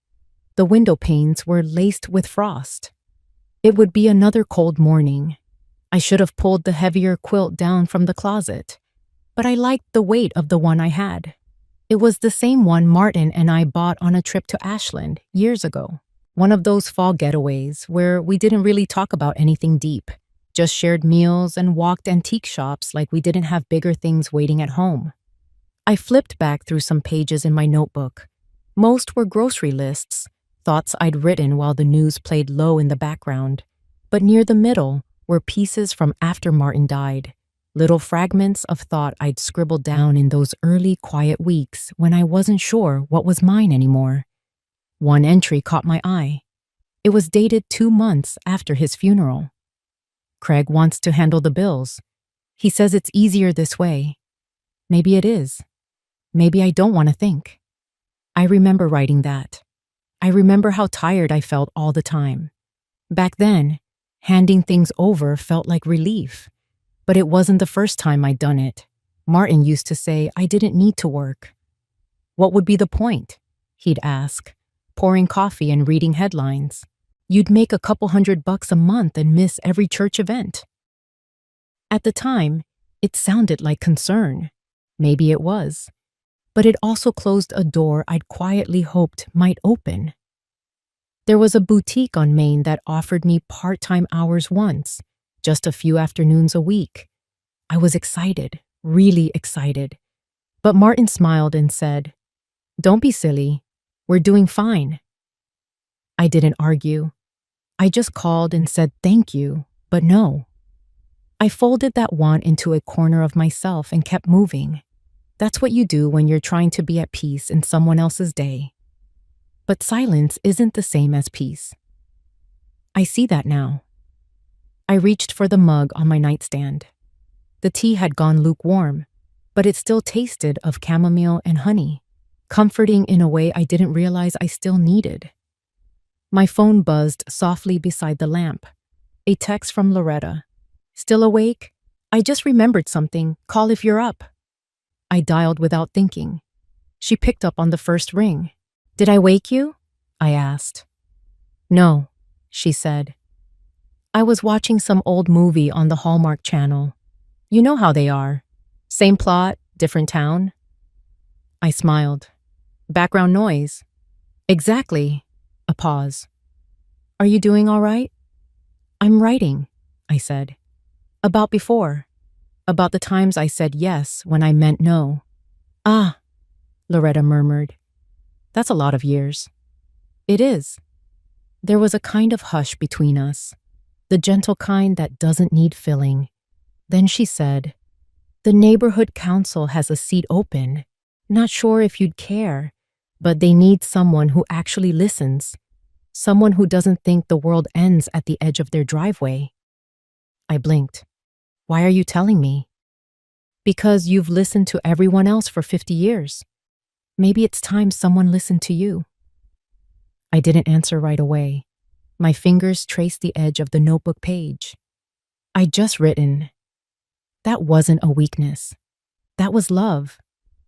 the window panes were laced with frost. It would be another cold morning. I should have pulled the heavier quilt down from the closet, but I liked the weight of the one I had. It was the same one Martin and I bought on a trip to Ashland years ago. One of those fall getaways where we didn't really talk about anything deep, just shared meals and walked antique shops like we didn't have bigger things waiting at home. I flipped back through some pages in my notebook. Most were grocery lists, thoughts I'd written while the news played low in the background. But near the middle were pieces from after Martin died, little fragments of thought I'd scribbled down in those early quiet weeks when I wasn't sure what was mine anymore. One entry caught my eye. It was dated 2 months after his funeral. Craig wants to handle the bills. He says it's easier this way. Maybe it is. Maybe I don't want to think. I remember writing that. I remember how tired I felt all the time. Back then, handing things over felt like relief. But it wasn't the first time I'd done it. Martin used to say I didn't need to work. What would be the point? He'd ask, pouring coffee and reading headlines. You'd make a couple $100 a month and miss every church event. At the time, it sounded like concern. Maybe it was. But it also closed a door I'd quietly hoped might open. There was a boutique on Main that offered me part-time hours once, just a few afternoons a week. I was excited, really excited. But Martin smiled and said, "Don't be silly. We're doing fine." I didn't argue. I just called and said thank you, but no. I folded that want into a corner of myself and kept moving. That's what you do when you're trying to be at peace in someone else's day. But silence isn't the same as peace. I see that now. I reached for the mug on my nightstand. The tea had gone lukewarm, but it still tasted of chamomile and honey, comforting in a way I didn't realize I still needed. My phone buzzed softly beside the lamp. A text from Loretta. "Still awake? I just remembered something. Call if you're up." I dialed without thinking. She picked up on the first ring. "Did I wake you?" I asked. "No," she said. "I was watching some old movie on the Hallmark Channel. You know how they are. Same plot, different town." I smiled. "Background noise." "Exactly." A pause. "Are you doing all right?" "I'm writing," I said. "About before. About the times I said yes when I meant no." "Ah," Loretta murmured. "That's a lot of years." "It is." There was a kind of hush between us, the gentle kind that doesn't need filling. Then she said, "The neighborhood council has a seat open. Not sure if you'd care, but they need someone who actually listens. Someone who doesn't think the world ends at the edge of their driveway." I blinked. "Why are you telling me?" "Because you've listened to everyone else for 50 years. Maybe it's time someone listened to you." I didn't answer right away. My fingers traced the edge of the notebook page. I'd just written. That wasn't a weakness. That was love.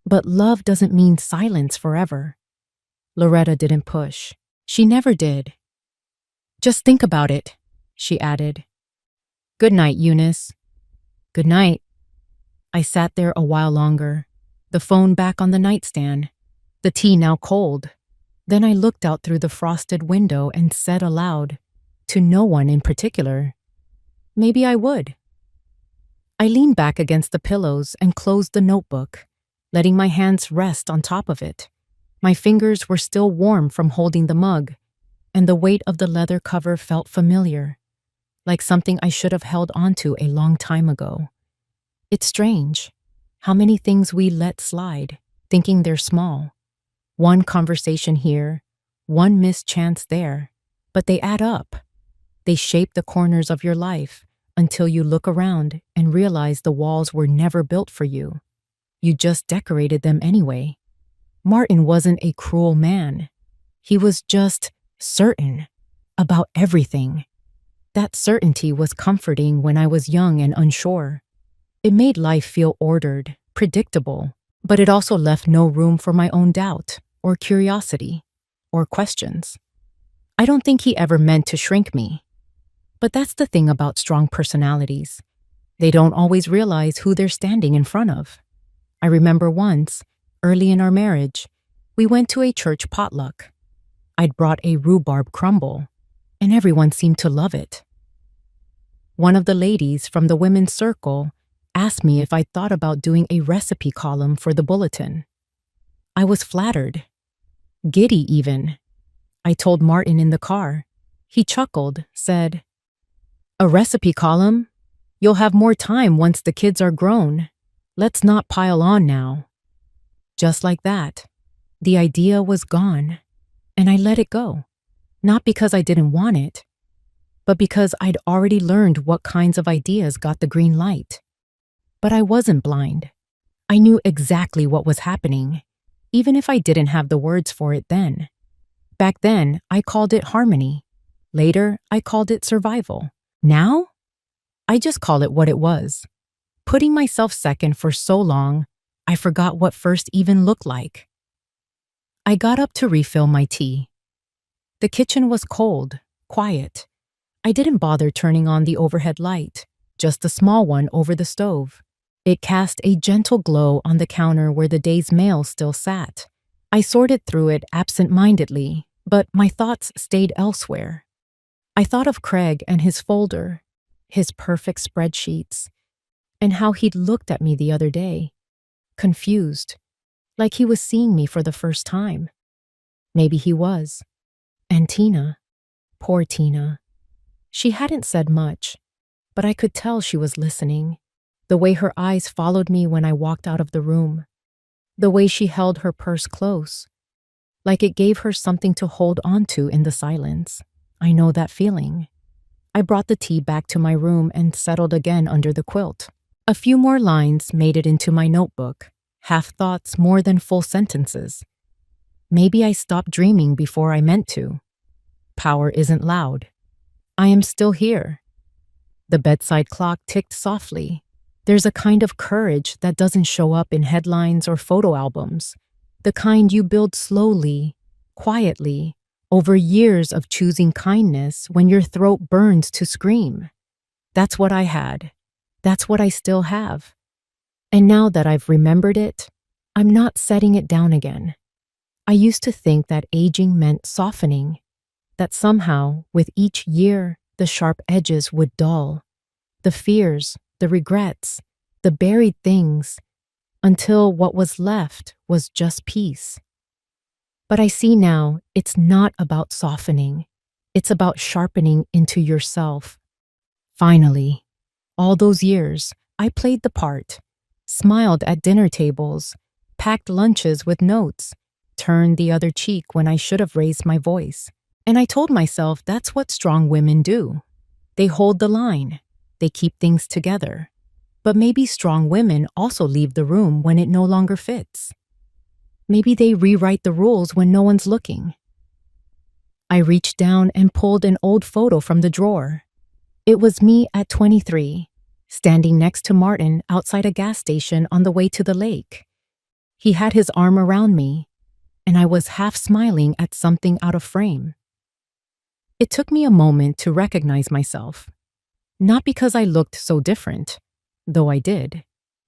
But love doesn't mean silence forever. Loretta didn't push. She never did. "Just think about it," she added. Good night, Eunice. Good night. I sat there a while longer, the phone back on the nightstand, the tea now cold. Then I looked out through the frosted window and said aloud, to no one in particular, maybe I would. I leaned back against the pillows and closed the notebook, letting my hands rest on top of it. My fingers were still warm from holding the mug, and the weight of the leather cover felt familiar, like something I should have held onto a long time ago. It's strange how many things we let slide, thinking they're small. One conversation here, one missed chance there, but they add up. They shape the corners of your life until you look around and realize the walls were never built for you. You just decorated them anyway. Martin wasn't a cruel man. He was just certain about everything. That certainty was comforting when I was young and unsure. It made life feel ordered, predictable, but it also left no room for my own doubt, or curiosity, or questions. I don't think he ever meant to shrink me. But that's the thing about strong personalities. They don't always realize who they're standing in front of. I remember once, early in our marriage, we went to a church potluck. I'd brought a rhubarb crumble, and everyone seemed to love it. One of the ladies from the women's circle asked me if I'd thought about doing a recipe column for the bulletin. I was flattered, giddy even. I told Martin in the car. He chuckled, said, "A recipe column? You'll have more time once the kids are grown. Let's not pile on now." Just like that, the idea was gone, and I let it go. Not because I didn't want it, but because I'd already learned what kinds of ideas got the green light. But I wasn't blind. I knew exactly what was happening, even if I didn't have the words for it then. Back then, I called it harmony. Later, I called it survival. Now, I just call it what it was. Putting myself second for so long, I forgot what first even looked like. I got up to refill my tea. The kitchen was cold, quiet. I didn't bother turning on the overhead light, just the small one over the stove. It cast a gentle glow on the counter where the day's mail still sat. I sorted through it absent-mindedly, but my thoughts stayed elsewhere. I thought of Craig and his folder, his perfect spreadsheets, and how he'd looked at me the other day, confused, like he was seeing me for the first time. Maybe he was. And Tina, poor Tina. She hadn't said much, but I could tell she was listening. The way her eyes followed me when I walked out of the room. The way she held her purse close, like it gave her something to hold on to in the silence. I know that feeling. I brought the tea back to my room and settled again under the quilt. A few more lines made it into my notebook, half thoughts more than full sentences. Maybe I stopped dreaming before I meant to. Power isn't loud. I am still here. The bedside clock ticked softly. There's a kind of courage that doesn't show up in headlines or photo albums, the kind you build slowly, quietly, over years of choosing kindness when your throat burns to scream. That's what I had. That's what I still have. And now that I've remembered it, I'm not setting it down again. I used to think that aging meant softening, that somehow, with each year, the sharp edges would dull. The fears, the regrets, the buried things, until what was left was just peace. But I see now it's not about softening. It's about sharpening into yourself. Finally, all those years, I played the part, smiled at dinner tables, packed lunches with notes, turned the other cheek when I should have raised my voice. And I told myself that's what strong women do. They hold the line. They keep things together. But maybe strong women also leave the room when it no longer fits. Maybe they rewrite the rules when no one's looking. I reached down and pulled an old photo from the drawer. It was me at 23, standing next to Martin outside a gas station on the way to the lake. He had his arm around me, and I was half smiling at something out of frame. It took me a moment to recognize myself. Not because I looked so different, though I did,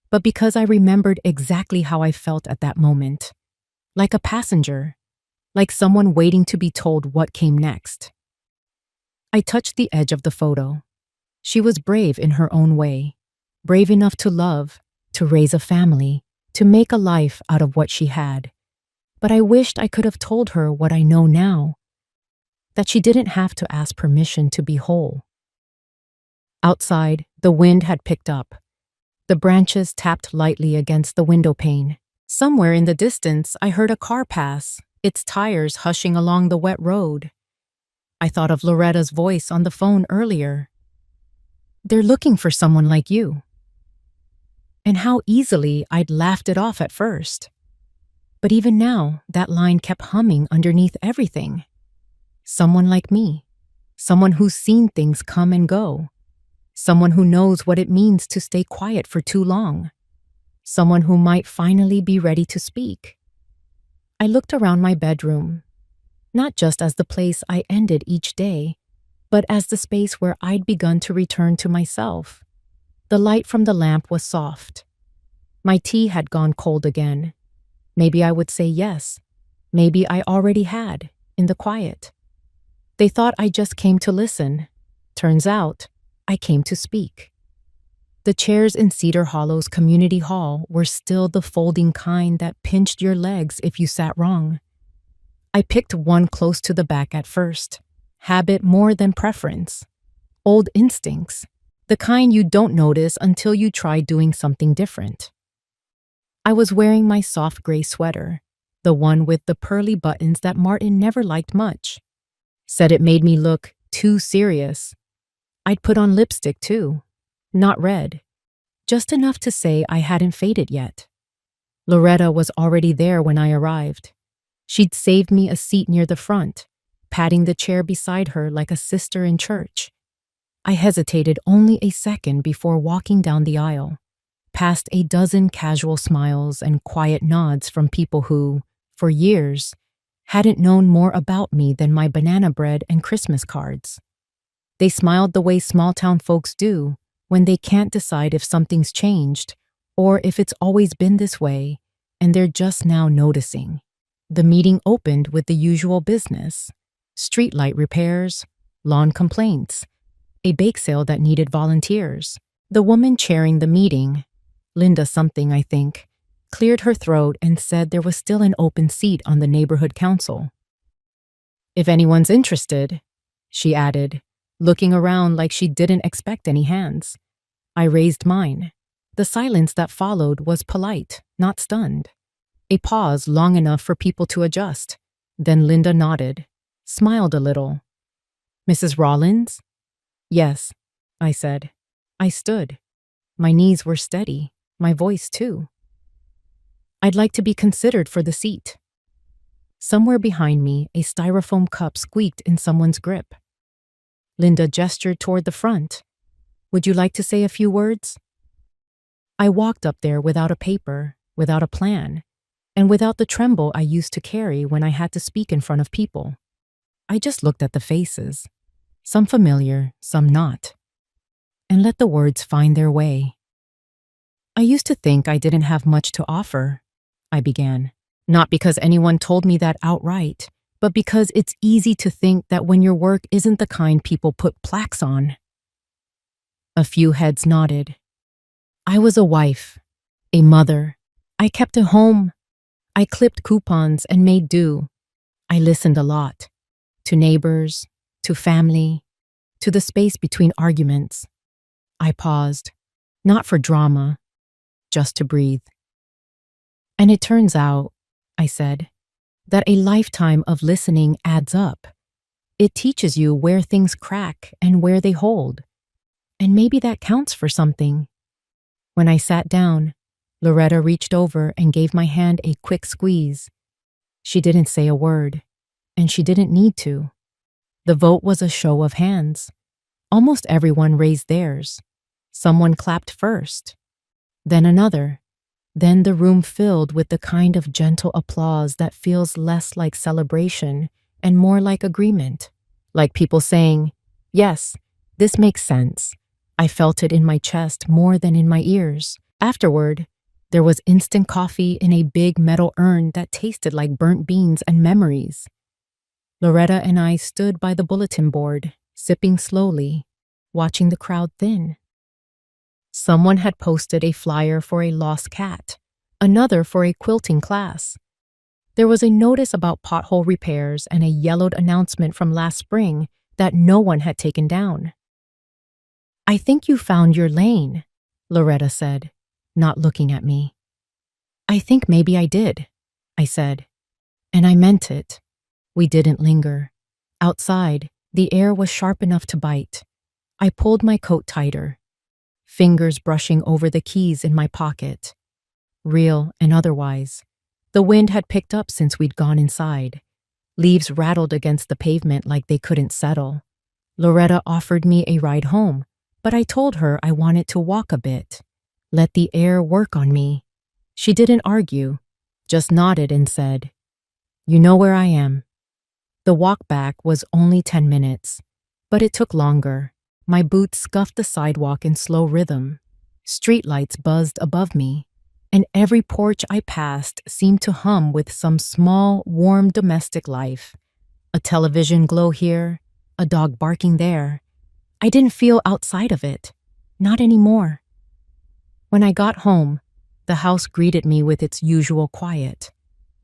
but because I remembered exactly how I felt at that moment. Like a passenger, like someone waiting to be told what came next. I touched the edge of the photo. She was brave in her own way, brave enough to love, to raise a family, to make a life out of what she had. But I wished I could have told her what I know now, that she didn't have to ask permission to be whole. Outside, the wind had picked up. The branches tapped lightly against the window pane. Somewhere in the distance, I heard a car pass, its tires hushing along the wet road. I thought of Loretta's voice on the phone earlier. "They're looking for someone like you." And how easily I'd laughed it off at first. But even now, that line kept humming underneath everything. Someone like me. Someone who's seen things come and go. Someone who knows what it means to stay quiet for too long. Someone who might finally be ready to speak. I looked around my bedroom, not just as the place I ended each day, but as the space where I'd begun to return to myself. The light from the lamp was soft. My tea had gone cold again. Maybe I would say yes. Maybe I already had, in the quiet. They thought I just came to listen. Turns out, I came to speak. The chairs in Cedar Hollow's community hall were still the folding kind that pinched your legs if you sat wrong. I picked one close to the back at first. Habit more than preference. Old instincts. The kind you don't notice until you try doing something different. I was wearing my soft gray sweater, the one with the pearly buttons that Martin never liked much. Said it made me look too serious. I'd put on lipstick too. Not red. Just enough to say I hadn't faded yet. Loretta was already there when I arrived. She'd saved me a seat near the front, patting the chair beside her like a sister in church. I hesitated only a second before walking down the aisle, past a dozen casual smiles and quiet nods from people who, for years, hadn't known more about me than my banana bread and Christmas cards. They smiled the way small-town folks do when they can't decide if something's changed or if it's always been this way and they're just now noticing. The meeting opened with the usual business: streetlight repairs, lawn complaints, a bake sale that needed volunteers. The woman chairing the meeting, Linda something I think, cleared her throat and said there was still an open seat on the neighborhood council. "If anyone's interested," she added, looking around like she didn't expect any hands. I raised mine. The silence that followed was polite, not stunned. A pause long enough for people to adjust. Then Linda nodded, smiled a little. "Mrs. Rollins?" "Yes," I said. I stood. My knees were steady, my voice too. "I'd like to be considered for the seat." Somewhere behind me, a styrofoam cup squeaked in someone's grip. Linda gestured toward the front. "Would you like to say a few words?" I walked up there without a paper, without a plan, and without the tremble I used to carry when I had to speak in front of people. I just looked at the faces, some familiar, some not, and let the words find their way. "I used to think I didn't have much to offer," I began, not because anyone told me that outright, but because it's easy to think that when your work isn't the kind people put plaques on. A few heads nodded. I was a wife, a mother. I kept a home. I clipped coupons and made do. I listened a lot. To neighbors, to family, to the space between arguments. I paused, not for drama, just to breathe. "And it turns out," I said, "that a lifetime of listening adds up. It teaches you where things crack and where they hold. And maybe that counts for something." When I sat down, Loretta reached over and gave my hand a quick squeeze. She didn't say a word, and she didn't need to. The vote was a show of hands. Almost everyone raised theirs. Someone clapped first, then another. Then the room filled with the kind of gentle applause that feels less like celebration and more like agreement. Like people saying, "Yes, this makes sense. I felt it in my chest more than in my ears. Afterward, there was instant coffee in a big metal urn that tasted like burnt beans and memories. Loretta and I stood by the bulletin board, sipping slowly, watching the crowd thin. Someone had posted a flyer for a lost cat, another for a quilting class. There was a notice about pothole repairs and a yellowed announcement from last spring that no one had taken down. "I think you found your lane," Loretta said, not looking at me. "I think maybe I did," I said. And I meant it. We didn't linger. Outside, the air was sharp enough to bite. I pulled my coat tighter, fingers brushing over the keys in my pocket. Real and otherwise. The wind had picked up since we'd gone inside. Leaves rattled against the pavement like they couldn't settle. Loretta offered me a ride home, but I told her I wanted to walk a bit. Let the air work on me. She didn't argue, just nodded and said, "You know where I am." The walk back was only 10 minutes, but it took longer. My boots scuffed the sidewalk in slow rhythm. Streetlights buzzed above me, and every porch I passed seemed to hum with some small, warm domestic life. A television glow here, a dog barking there. I didn't feel outside of it. Not anymore. When I got home, the house greeted me with its usual quiet.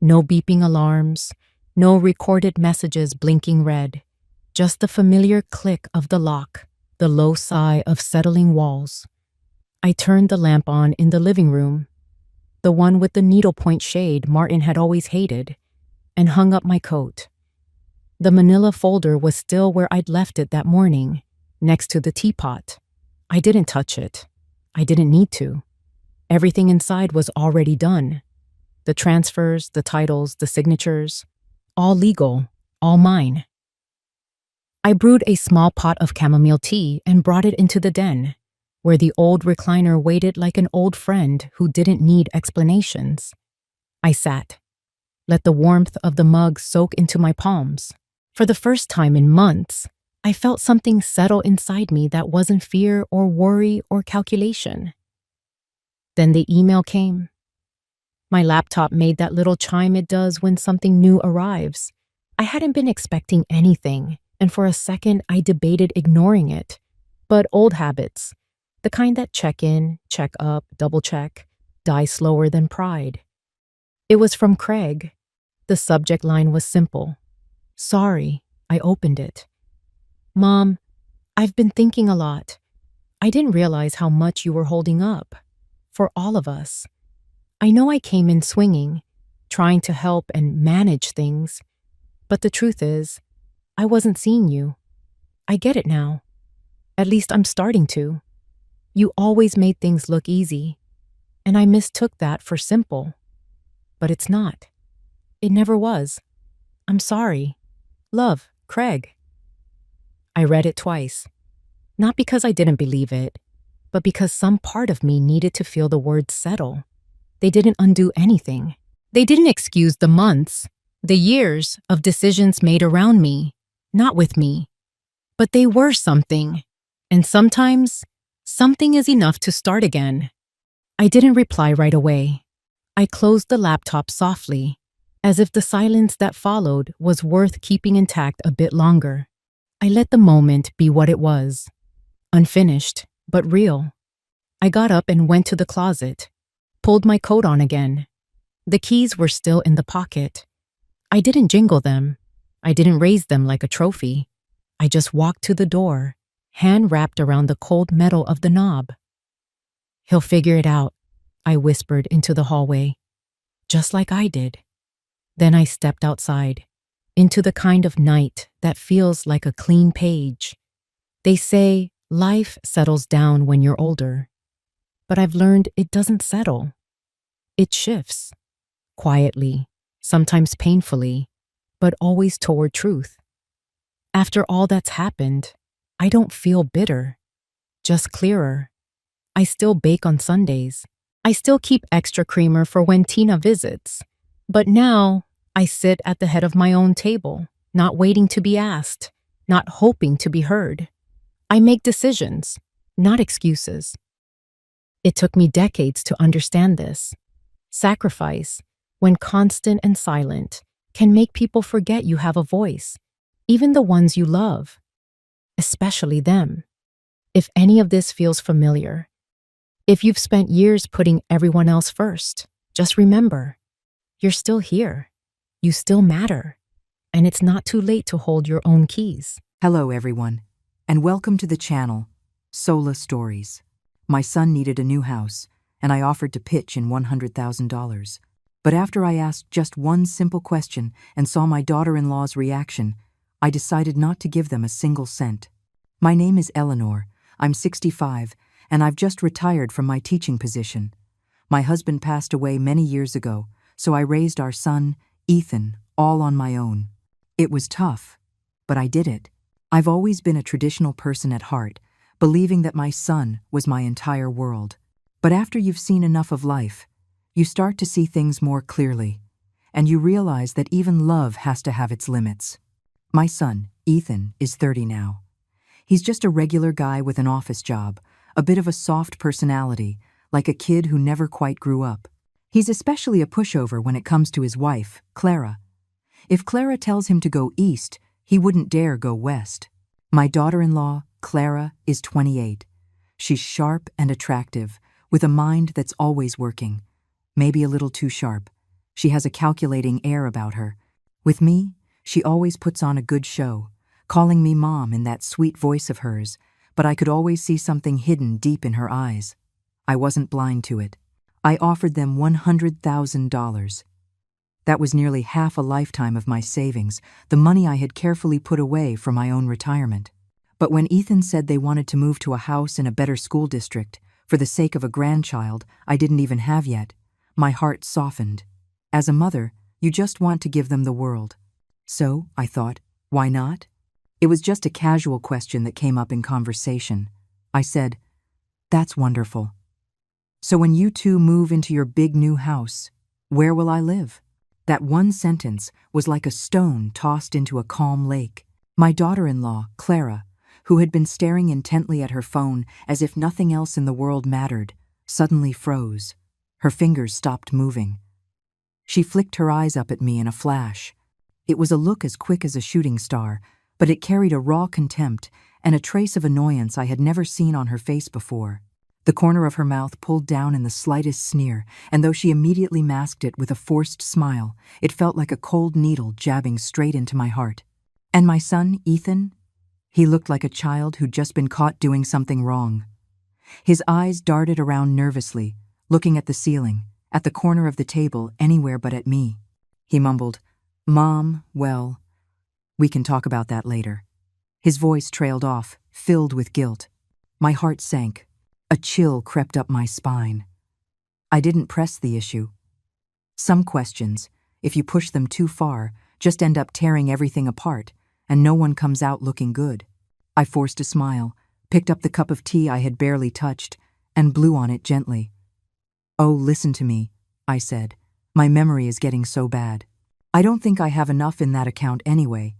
No beeping alarms, no recorded messages blinking red. Just the familiar click of the lock, the low sigh of settling walls. I turned the lamp on in the living room, the one with the needlepoint shade Martin had always hated, and hung up my coat. The manila folder was still where I'd left it that morning, next to the teapot. I didn't touch it. I didn't need to. Everything inside was already done. The transfers, the titles, the signatures, all legal, all mine. I brewed a small pot of chamomile tea and brought it into the den, where the old recliner waited like an old friend who didn't need explanations. I sat, let the warmth of the mug soak into my palms. For the first time in months, I felt something settle inside me that wasn't fear or worry or calculation. Then the email came. My laptop made that little chime it does when something new arrives. I hadn't been expecting anything, and for a second I debated ignoring it. But old habits, the kind that check in, check up, double check, die slower than pride. It was from Craig. The subject line was simple. "Sorry." I opened it. "Mom, I've been thinking a lot. I didn't realize how much you were holding up. For all of us. I know I came in swinging, trying to help and manage things. But the truth is, I wasn't seeing you. I get it now. At least I'm starting to. You always made things look easy, and I mistook that for simple. But it's not. It never was. I'm sorry. Love, Craig." I read it twice. Not because I didn't believe it, but because some part of me needed to feel the words settle. They didn't undo anything. They didn't excuse the months, the years of decisions made around me, not with me. But they were something. And sometimes, something is enough to start again. I didn't reply right away. I closed the laptop softly, as if the silence that followed was worth keeping intact a bit longer. I let the moment be what it was. Unfinished, but real. I got up and went to the closet, pulled my coat on again. The keys were still in the pocket. I didn't jingle them. I didn't raise them like a trophy. I just walked to the door, hand wrapped around the cold metal of the knob. "He'll figure it out," I whispered into the hallway, just like I did. Then I stepped outside, into the kind of night that feels like a clean page. They say life settles down when you're older, but I've learned it doesn't settle. It shifts, quietly, sometimes painfully, but always toward truth. After all that's happened, I don't feel bitter, just clearer. I still bake on Sundays. I still keep extra creamer for when Tina visits. But now, I sit at the head of my own table, not waiting to be asked, not hoping to be heard. I make decisions, not excuses. It took me decades to understand this. Sacrifice, when constant and silent, can make people forget you have a voice, even the ones you love, especially them. If any of this feels familiar, if you've spent years putting everyone else first, just remember, you're still here. You still matter. And it's not too late to hold your own keys. Hello everyone, and welcome to the channel, Sola Stories. My son needed a new house, and I offered to pitch in $100,000. But after I asked just one simple question and saw my daughter-in-law's reaction, I decided not to give them a single cent. My name is Eleanor, I'm 65, and I've just retired from my teaching position. My husband passed away many years ago, so I raised our son, Ethan, all on my own. It was tough, but I did it. I've always been a traditional person at heart, believing that my son was my entire world. But after you've seen enough of life, you start to see things more clearly, and you realize that even love has to have its limits. My son, Ethan, is 30 now. He's just a regular guy with an office job, a bit of a soft personality, like a kid who never quite grew up. He's especially a pushover when it comes to his wife, Clara. If Clara tells him to go east, he wouldn't dare go west. My daughter-in-law, Clara, is 28. She's sharp and attractive, with a mind that's always working. Maybe a little too sharp. She has a calculating air about her. With me, she always puts on a good show, calling me Mom in that sweet voice of hers, but I could always see something hidden deep in her eyes. I wasn't blind to it. I offered them $100,000. That was nearly half a lifetime of my savings, the money I had carefully put away for my own retirement. But when Ethan said they wanted to move to a house in a better school district, for the sake of a grandchild I didn't even have yet, my heart softened. As a mother, you just want to give them the world. So, I thought, why not? It was just a casual question that came up in conversation. I said, "That's wonderful. So when you two move into your big new house, where will I live?" That one sentence was like a stone tossed into a calm lake. My daughter-in-law, Clara, who had been staring intently at her phone as if nothing else in the world mattered, suddenly froze. Her fingers stopped moving. She flicked her eyes up at me in a flash. It was a look as quick as a shooting star, but it carried a raw contempt and a trace of annoyance I had never seen on her face before. The corner of her mouth pulled down in the slightest sneer, and though she immediately masked it with a forced smile, it felt like a cold needle jabbing straight into my heart. And my son, Ethan? He looked like a child who'd just been caught doing something wrong. His eyes darted around nervously, looking at the ceiling, at the corner of the table, anywhere but at me. He mumbled, "Mom, well, we can talk about that later." His voice trailed off, filled with guilt. My heart sank. A chill crept up my spine. I didn't press the issue. Some questions, if you push them too far, just end up tearing everything apart, and no one comes out looking good. I forced a smile, picked up the cup of tea I had barely touched, and blew on it gently. "Oh, listen to me," I said. "My memory is getting so bad. I don't think I have enough in that account anyway.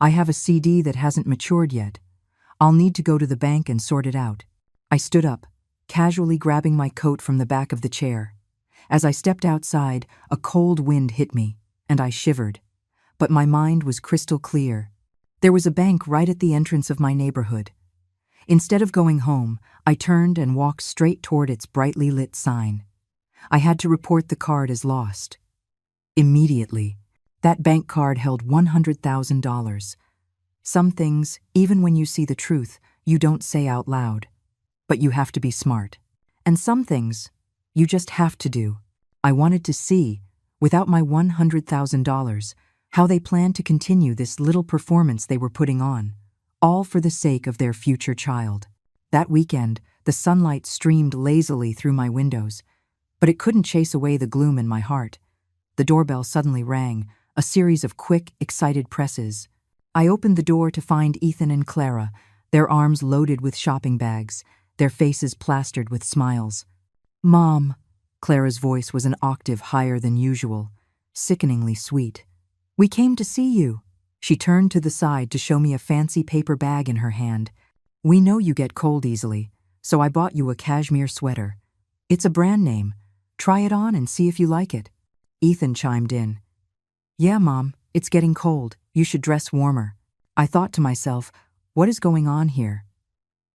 I have a CD that hasn't matured yet. I'll need to go to the bank and sort it out." I stood up, casually grabbing my coat from the back of the chair. As I stepped outside, a cold wind hit me, and I shivered. But my mind was crystal clear. There was a bank right at the entrance of my neighborhood. Instead of going home, I turned and walked straight toward its brightly lit sign. I had to report the card as lost. Immediately, that bank card held $100,000. Some things, even when you see the truth, you don't say out loud. But you have to be smart. And some things, you just have to do. I wanted to see, without my $100,000, how they planned to continue this little performance they were putting on, all for the sake of their future child. That weekend, the sunlight streamed lazily through my windows, but it couldn't chase away the gloom in my heart. The doorbell suddenly rang, a series of quick, excited presses. I opened the door to find Ethan and Clara, their arms loaded with shopping bags, their faces plastered with smiles. "Mom," Clara's voice was an octave higher than usual, sickeningly sweet. "We came to see you." She turned to the side to show me a fancy paper bag in her hand. "We know you get cold easily, So I bought you a cashmere sweater. It's a brand name. Try it on and see if you like it." Ethan chimed in. "Yeah, Mom, it's getting cold. You should dress warmer." I thought to myself, what is going on here?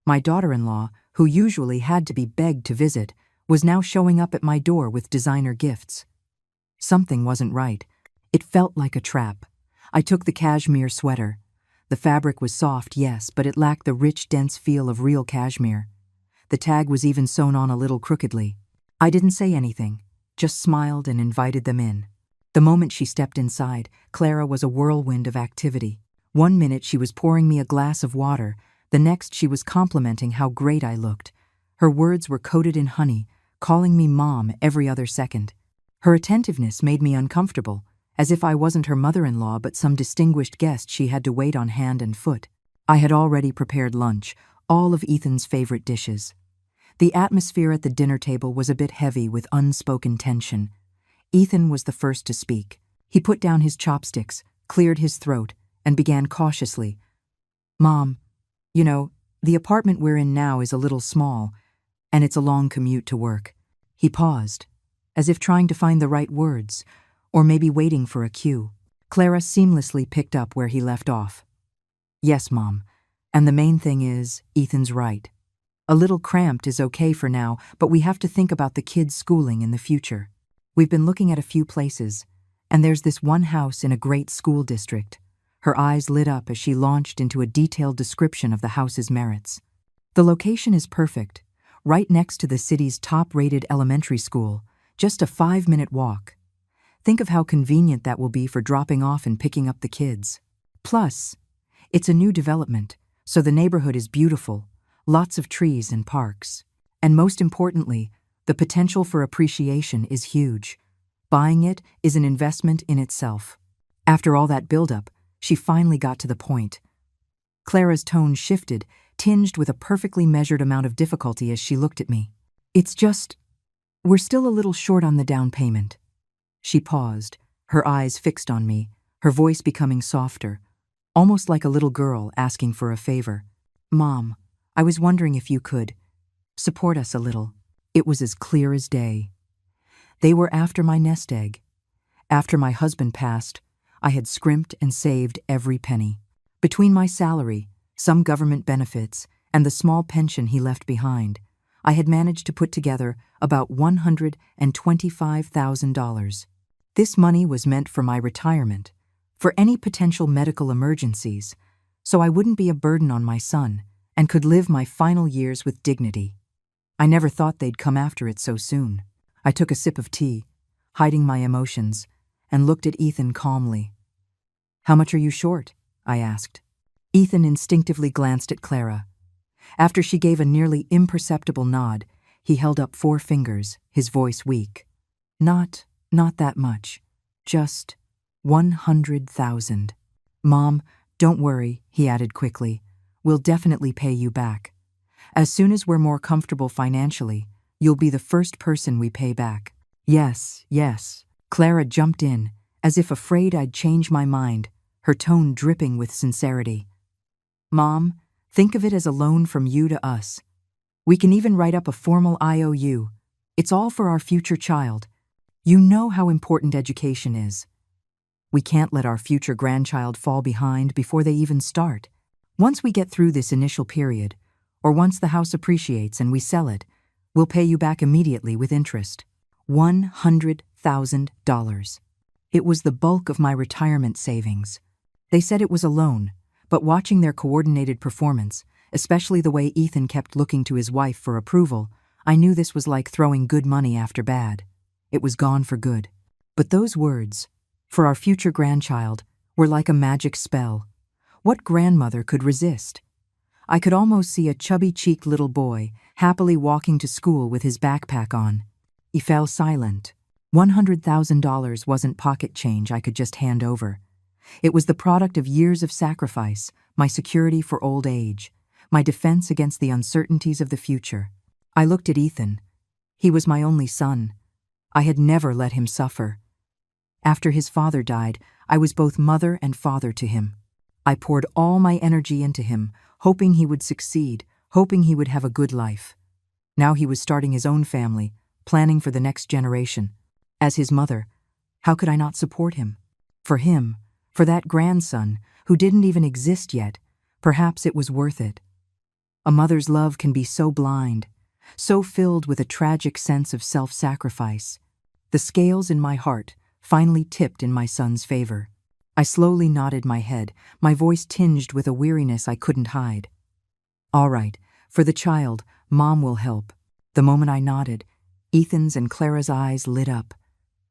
My daughter-in-law, who usually had to be begged to visit, was now showing up at my door with designer gifts. Something wasn't right. It felt like a trap. I took the cashmere sweater. The fabric was soft, yes, but it lacked the rich, dense feel of real cashmere. The tag was even sewn on a little crookedly. I didn't say anything, just smiled and invited them in. The moment she stepped inside, Clara was a whirlwind of activity. One minute she was pouring me a glass of water, the next she was complimenting how great I looked. Her words were coated in honey, calling me Mom every other second. Her attentiveness made me uncomfortable, as if I wasn't her mother-in-law but some distinguished guest she had to wait on hand and foot. I had already prepared lunch, all of Ethan's favorite dishes. The atmosphere at the dinner table was a bit heavy with unspoken tension. Ethan was the first to speak. He put down his chopsticks, cleared his throat, and began cautiously. "Mom, you know, the apartment we're in now is a little small, and it's a long commute to work." He paused, as if trying to find the right words, or maybe waiting for a cue. Clara seamlessly picked up where he left off. "Yes, Mom, and the main thing is, Ethan's right. A little cramped is okay for now, but we have to think about the kids' schooling in the future. We've been looking at a few places, and there's this one house in a great school district." Her eyes lit up as she launched into a detailed description of the house's merits. "The location is perfect, right next to the city's top-rated elementary school, just a 5-minute walk. Think of how convenient that will be for dropping off and picking up the kids. Plus, it's a new development, so the neighborhood is beautiful, lots of trees and parks. And most importantly, the potential for appreciation is huge. Buying it is an investment in itself." After all that buildup, she finally got to the point. Clara's tone shifted, tinged with a perfectly measured amount of difficulty as she looked at me. "It's just, we're still a little short on the down payment." She paused, her eyes fixed on me, her voice becoming softer, almost like a little girl asking for a favor. "Mom, I was wondering if you could support us a little." It was as clear as day. They were after my nest egg. After my husband passed, I had scrimped and saved every penny. Between my salary, some government benefits, and the small pension he left behind, I had managed to put together about $125,000. This money was meant for my retirement, for any potential medical emergencies, so I wouldn't be a burden on my son and could live my final years with dignity. I never thought they'd come after it so soon. I took a sip of tea, hiding my emotions, and looked at Ethan calmly. "How much are you short?" I asked. Ethan instinctively glanced at Clara. After she gave a nearly imperceptible nod, he held up 4 fingers, his voice weak. Not that much. Just 100,000. "Mom, don't worry," he added quickly. "We'll definitely pay you back. As soon as we're more comfortable financially, you'll be the first person we pay back." Yes. Clara jumped in, as if afraid I'd change my mind, her tone dripping with sincerity. "Mom, think of it as a loan from you to us. We can even write up a formal IOU. It's all for our future child. You know how important education is. We can't let our future grandchild fall behind before they even start. Once we get through this initial period, or once the house appreciates and we sell it, we'll pay you back immediately with interest." $100,000. It was the bulk of my retirement savings. They said it was a loan, but watching their coordinated performance, especially the way Ethan kept looking to his wife for approval, I knew this was like throwing good money after bad. It was gone for good. But those words, for our future grandchild, were like a magic spell. What grandmother could resist? I could almost see a chubby-cheeked little boy happily walking to school with his backpack on. He fell silent. $100,000 wasn't pocket change I could just hand over. It was the product of years of sacrifice, my security for old age, my defense against the uncertainties of the future. I looked at Ethan. He was my only son. I had never let him suffer. After his father died, I was both mother and father to him. I poured all my energy into him, hoping he would succeed, hoping he would have a good life. Now he was starting his own family, planning for the next generation. As his mother, how could I not support him? For that grandson, who didn't even exist yet, perhaps it was worth it. A mother's love can be so blind, so filled with a tragic sense of self-sacrifice. The scales in my heart finally tipped in my son's favor. I slowly nodded my head, my voice tinged with a weariness I couldn't hide. All right, for the child, Mom will help. The moment I nodded, Ethan's and Clara's eyes lit up.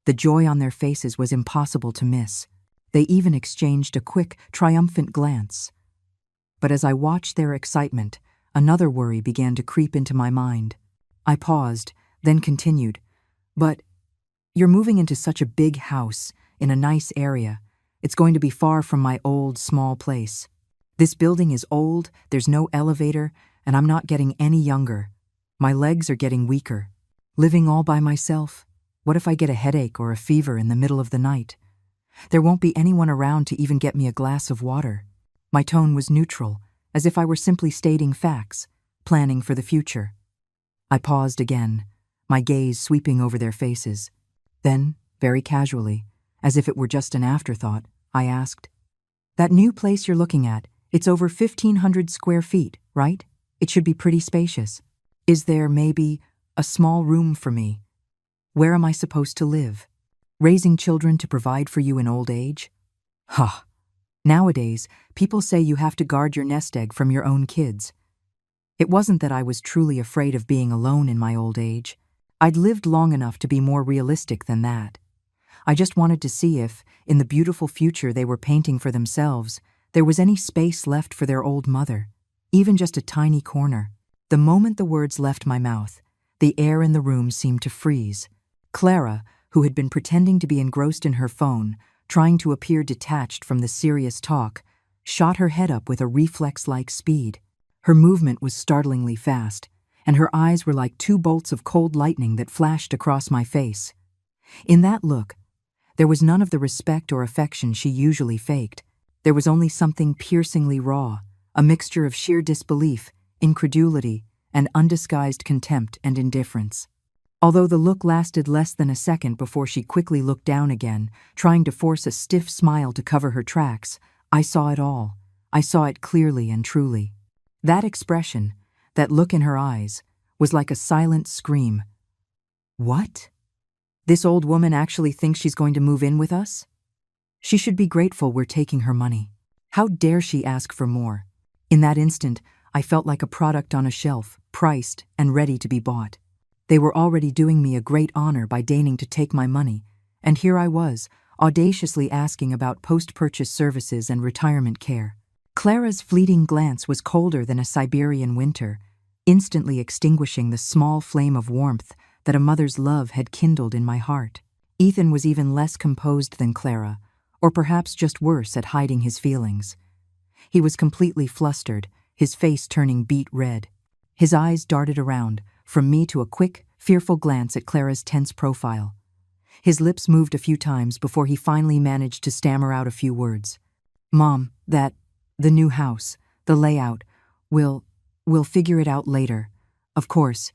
The joy on their faces was impossible to miss. They even exchanged a quick, triumphant glance. But as I watched their excitement, another worry began to creep into my mind. I paused, then continued. But you're moving into such a big house, in a nice area. It's going to be far from my old, small place. This building is old, there's no elevator, and I'm not getting any younger. My legs are getting weaker. Living all by myself? What if I get a headache or a fever in the middle of the night? There won't be anyone around to even get me a glass of water. My tone was neutral, as if I were simply stating facts, planning for the future. I paused again, my gaze sweeping over their faces. Then, very casually, as if it were just an afterthought, I asked, "That new place you're looking at, it's over 1,500 square feet, right? It should be pretty spacious. Is there, maybe, a small room for me? Where am I supposed to live? Raising children to provide for you in old age? Huh. Nowadays, people say you have to guard your nest egg from your own kids. It wasn't that I was truly afraid of being alone in my old age. I'd lived long enough to be more realistic than that. I just wanted to see if, in the beautiful future they were painting for themselves, there was any space left for their old mother, even just a tiny corner. The moment the words left my mouth, the air in the room seemed to freeze. Clara, who had been pretending to be engrossed in her phone, trying to appear detached from the serious talk, shot her head up with a reflex-like speed. Her movement was startlingly fast, and her eyes were like two bolts of cold lightning that flashed across my face. In that look, there was none of the respect or affection she usually faked. There was only something piercingly raw, a mixture of sheer disbelief, incredulity, and undisguised contempt and indifference. Although the look lasted less than a second before she quickly looked down again, trying to force a stiff smile to cover her tracks, I saw it all. I saw it clearly and truly. That expression, that look in her eyes, was like a silent scream. What? This old woman actually thinks she's going to move in with us? She should be grateful we're taking her money. How dare she ask for more? In that instant, I felt like a product on a shelf, priced and ready to be bought. They were already doing me a great honor by deigning to take my money, and here I was, audaciously asking about post-purchase services and retirement care. Clara's fleeting glance was colder than a Siberian winter, instantly extinguishing the small flame of warmth that a mother's love had kindled in my heart. Ethan was even less composed than Clara, or perhaps just worse at hiding his feelings. He was completely flustered, his face turning beet red. His eyes darted around, from me to a quick, fearful glance at Clara's tense profile. His lips moved a few times before he finally managed to stammer out a few words. "Mom, the new house, the layout, we'll figure it out later. Of course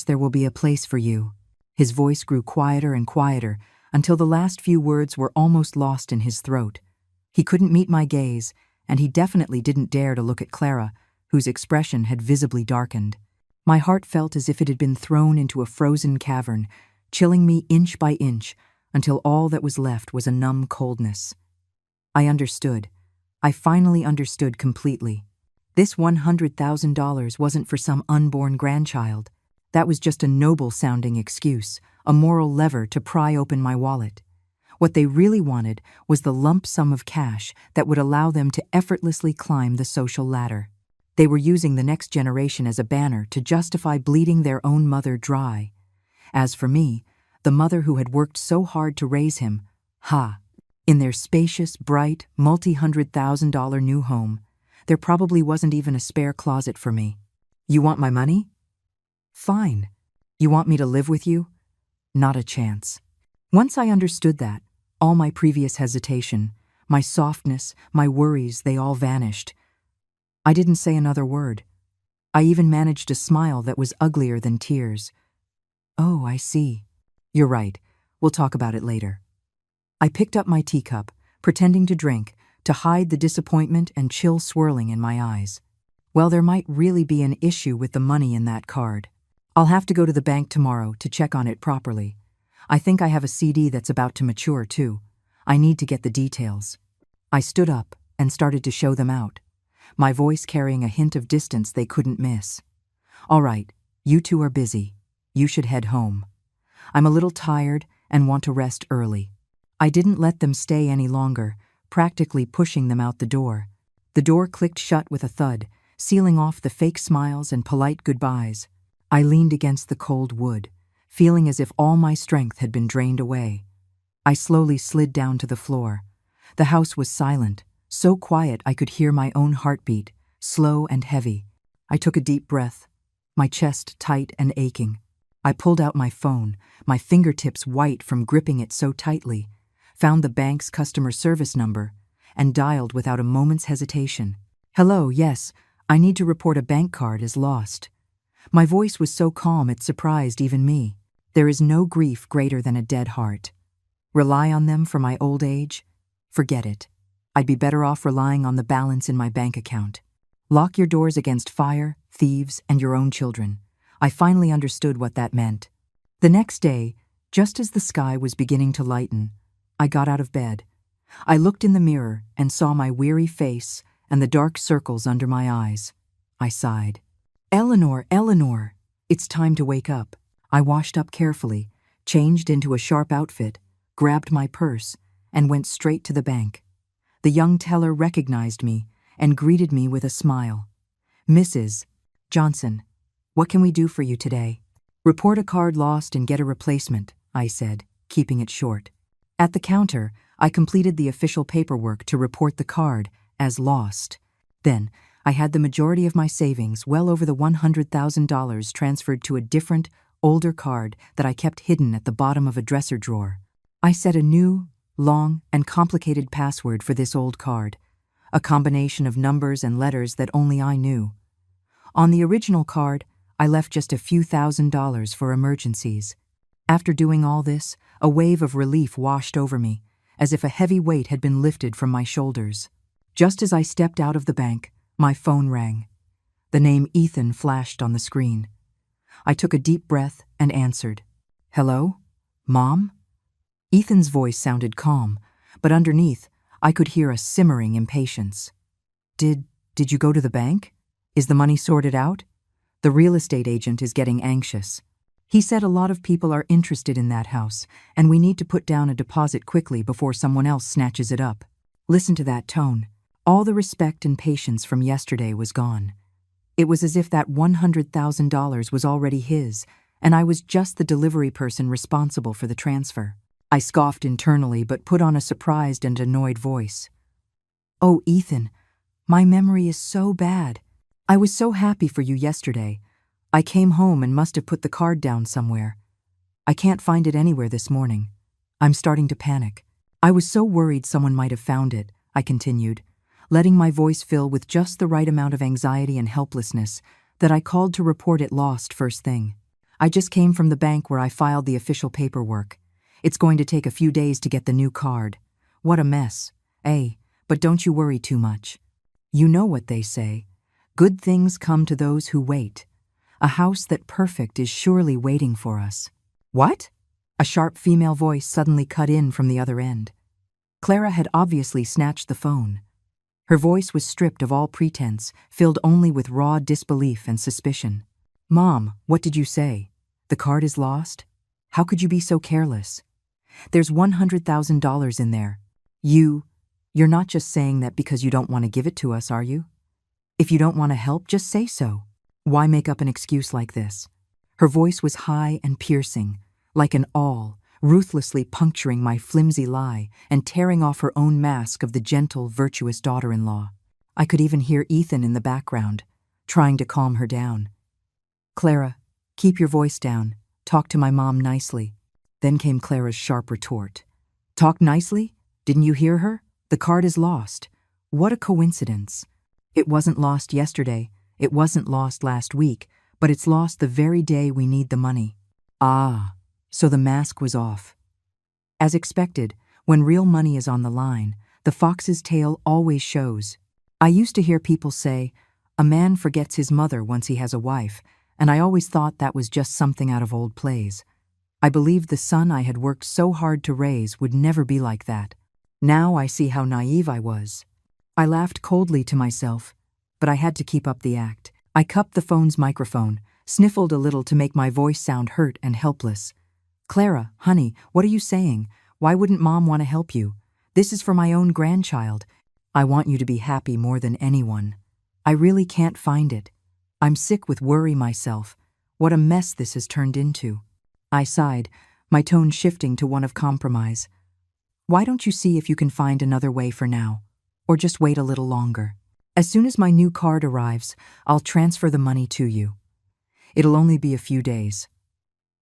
there will be a place for you." His voice grew quieter and quieter until the last few words were almost lost in his throat. He couldn't meet my gaze, and he definitely didn't dare to look at Clara, whose expression had visibly darkened. My heart felt as if it had been thrown into a frozen cavern, chilling me inch by inch until all that was left was a numb coldness. I understood. I finally understood completely. This $100,000 wasn't for some unborn grandchild. That was just a noble-sounding excuse, a moral lever to pry open my wallet. What they really wanted was the lump sum of cash that would allow them to effortlessly climb the social ladder. They were using the next generation as a banner to justify bleeding their own mother dry. As for me, the mother who had worked so hard to raise him, in their spacious, bright, multi-$100,000 new home, there probably wasn't even a spare closet for me. "You want my money? Fine. You want me to live with you? Not a chance." Once I understood that, all my previous hesitation, my softness, my worries, they all vanished. I didn't say another word. I even managed a smile that was uglier than tears. "Oh, I see. You're right. We'll talk about it later." I picked up my teacup, pretending to drink, to hide the disappointment and chill swirling in my eyes. Well, there might really be an issue with the money in that card. I'll have to go to the bank tomorrow to check on it properly. I think I have a CD that's about to mature, too. I need to get the details. I stood up and started to show them out, my voice carrying a hint of distance they couldn't miss. "All right, you two are busy. You should head home. I'm a little tired and want to rest early." I didn't let them stay any longer, practically pushing them out the door. The door clicked shut with a thud, sealing off the fake smiles and polite goodbyes. I leaned against the cold wood, feeling as if all my strength had been drained away. I slowly slid down to the floor. The house was silent, so quiet I could hear my own heartbeat, slow and heavy. I took a deep breath, my chest tight and aching. I pulled out my phone, my fingertips white from gripping it so tightly, found the bank's customer service number, and dialed without a moment's hesitation. "Hello, yes, I need to report a bank card as lost." My voice was so calm it surprised even me. There is no grief greater than a dead heart. Rely on them for my old age? Forget it. I'd be better off relying on the balance in my bank account. Lock your doors against fire, thieves, and your own children. I finally understood what that meant. The next day, just as the sky was beginning to lighten, I got out of bed. I looked in the mirror and saw my weary face and the dark circles under my eyes. I sighed. "Eleanor, Eleanor, it's time to wake up." I washed up carefully, changed into a sharp outfit, grabbed my purse, and went straight to the bank. The young teller recognized me and greeted me with a smile. "Mrs. Johnson, what can we do for you today?" "Report a card lost and get a replacement," I said, keeping it short. At the counter, I completed the official paperwork to report the card as lost. Then, I had the majority of my savings, well over the $100,000, transferred to a different, older card that I kept hidden at the bottom of a dresser drawer. I set a new, long, and complicated password for this old card, a combination of numbers and letters that only I knew. On the original card, I left just a few $1,000s for emergencies. After doing all this, a wave of relief washed over me, as if a heavy weight had been lifted from my shoulders. Just as I stepped out of the bank, my phone rang. The name Ethan flashed on the screen. I took a deep breath and answered. "Hello? Mom?" Ethan's voice sounded calm, but underneath, I could hear a simmering impatience. Did you go to the bank? Is the money sorted out? The real estate agent is getting anxious. He said a lot of people are interested in that house, and we need to put down a deposit quickly before someone else snatches it up." Listen to that tone. All the respect and patience from yesterday was gone. It was as if that $100,000 was already his, and I was just the delivery person responsible for the transfer. I scoffed internally but put on a surprised and annoyed voice. "Oh, Ethan, my memory is so bad. I was so happy for you yesterday. I came home and must have put the card down somewhere. I can't find it anywhere this morning. I'm starting to panic. I was so worried someone might have found it," I continued, letting my voice fill with just the right amount of anxiety and helplessness that I called to report it lost first thing. "I just came from the bank where I filed the official paperwork. It's going to take a few days to get the new card. What a mess, eh? But don't you worry too much. You know what they say. Good things come to those who wait. A house that perfect is surely waiting for us." "What?" A sharp female voice suddenly cut in from the other end. Clara had obviously snatched the phone. Her voice was stripped of all pretense, filled only with raw disbelief and suspicion. "Mom, what did you say? The card is lost? How could you be so careless? There's $100,000 in there. You're not just saying that because you don't want to give it to us, are you? If you don't want to help, just say so. Why make up an excuse like this?" Her voice was high and piercing, like an awl, ruthlessly puncturing my flimsy lie and tearing off her own mask of the gentle, virtuous daughter-in-law. I could even hear Ethan in the background, trying to calm her down. "Clara, keep your voice down. Talk to my mom nicely." Then came Clara's sharp retort. "Talk nicely? Didn't you hear her? The card is lost. What a coincidence. It wasn't lost yesterday. It wasn't lost last week, but it's lost the very day we need the money. Ah, so the mask was off. As expected, when real money is on the line, the fox's tail always shows. I used to hear people say, "A man forgets his mother once he has a wife," and I always thought that was just something out of old plays. I believed the son I had worked so hard to raise would never be like that. Now I see how naive I was. I laughed coldly to myself, but I had to keep up the act. I cupped the phone's microphone, sniffled a little to make my voice sound hurt and helpless. "Clara, honey, what are you saying? Why wouldn't Mom want to help you? This is for my own grandchild. I want you to be happy more than anyone. I really can't find it. I'm sick with worry myself. What a mess this has turned into." I sighed, my tone shifting to one of compromise. "Why don't you see if you can find another way for now? Or just wait a little longer? As soon as my new card arrives, I'll transfer the money to you. It'll only be a few days."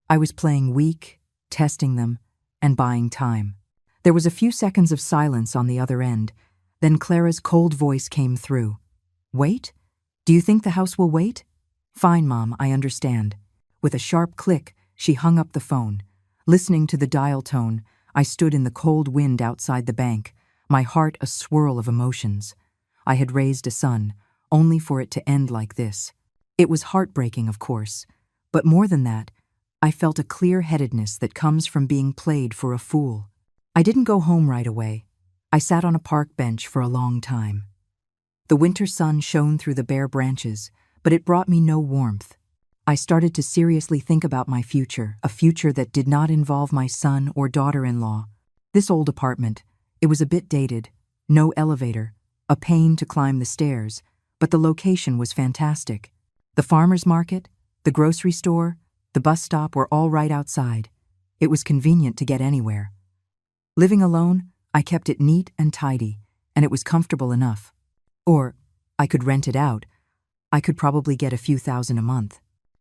I was playing weak, testing them, and buying time. There was a few seconds of silence on the other end. Then Clara's cold voice came through. "Wait? Do you think the house will wait?" "Fine, Mom, I understand." With a sharp click, she hung up the phone. Listening to the dial tone, I stood in the cold wind outside the bank, my heart a swirl of emotions. I had raised a son, only for it to end like this. It was heartbreaking, of course, but more than that, I felt a clear-headedness that comes from being played for a fool. I didn't go home right away. I sat on a park bench for a long time. The winter sun shone through the bare branches, but it brought me no warmth. I started to seriously think about my future, a future that did not involve my son or daughter-in-law. This old apartment, it was a bit dated, no elevator, a pain to climb the stairs, but the location was fantastic. The farmer's market, the grocery store, the bus stop were all right outside. It was convenient to get anywhere. Living alone, I kept it neat and tidy, and it was comfortable enough. Or, I could rent it out. I could probably get a few thousand a month.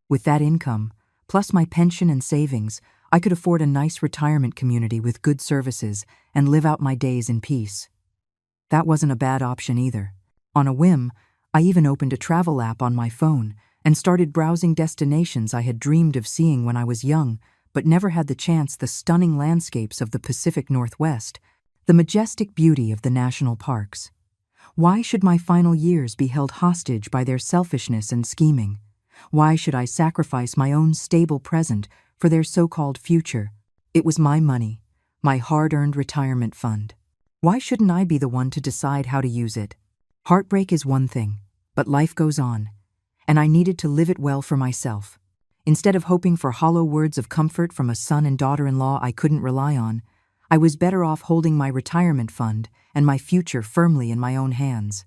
With that income, plus my pension and savings, I could afford a nice retirement community with good services and live out my days in peace. That wasn't a bad option either. On a whim, I even opened a travel app on my phone and started browsing destinations I had dreamed of seeing when I was young, but never had the chance. The stunning landscapes of the Pacific Northwest, the majestic beauty of the national parks. Why should my final years be held hostage by their selfishness and scheming? Why should I sacrifice my own stable present for their so-called future? It was my money, my hard-earned retirement fund. Why shouldn't I be the one to decide how to use it? Heartbreak is one thing, but life goes on, and I needed to live it well for myself. Instead of hoping for hollow words of comfort from a son and daughter-in-law I couldn't rely on, I was better off holding my retirement fund and my future firmly in my own hands.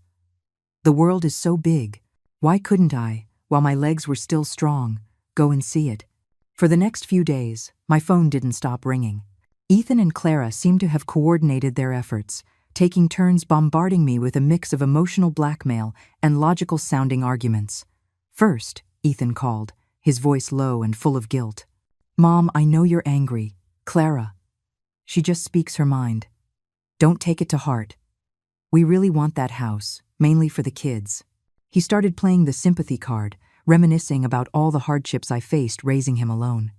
The world is so big. Why couldn't I, while my legs were still strong, go and see it? For the next few days, my phone didn't stop ringing. Ethan and Clara seemed to have coordinated their efforts, taking turns bombarding me with a mix of emotional blackmail and logical-sounding arguments. First, Ethan called, his voice low and full of guilt. "Mom, I know you're angry. Clara. She just speaks her mind. Don't take it to heart. We really want that house, mainly for the kids." He started playing the sympathy card, reminiscing about all the hardships I faced raising him alone.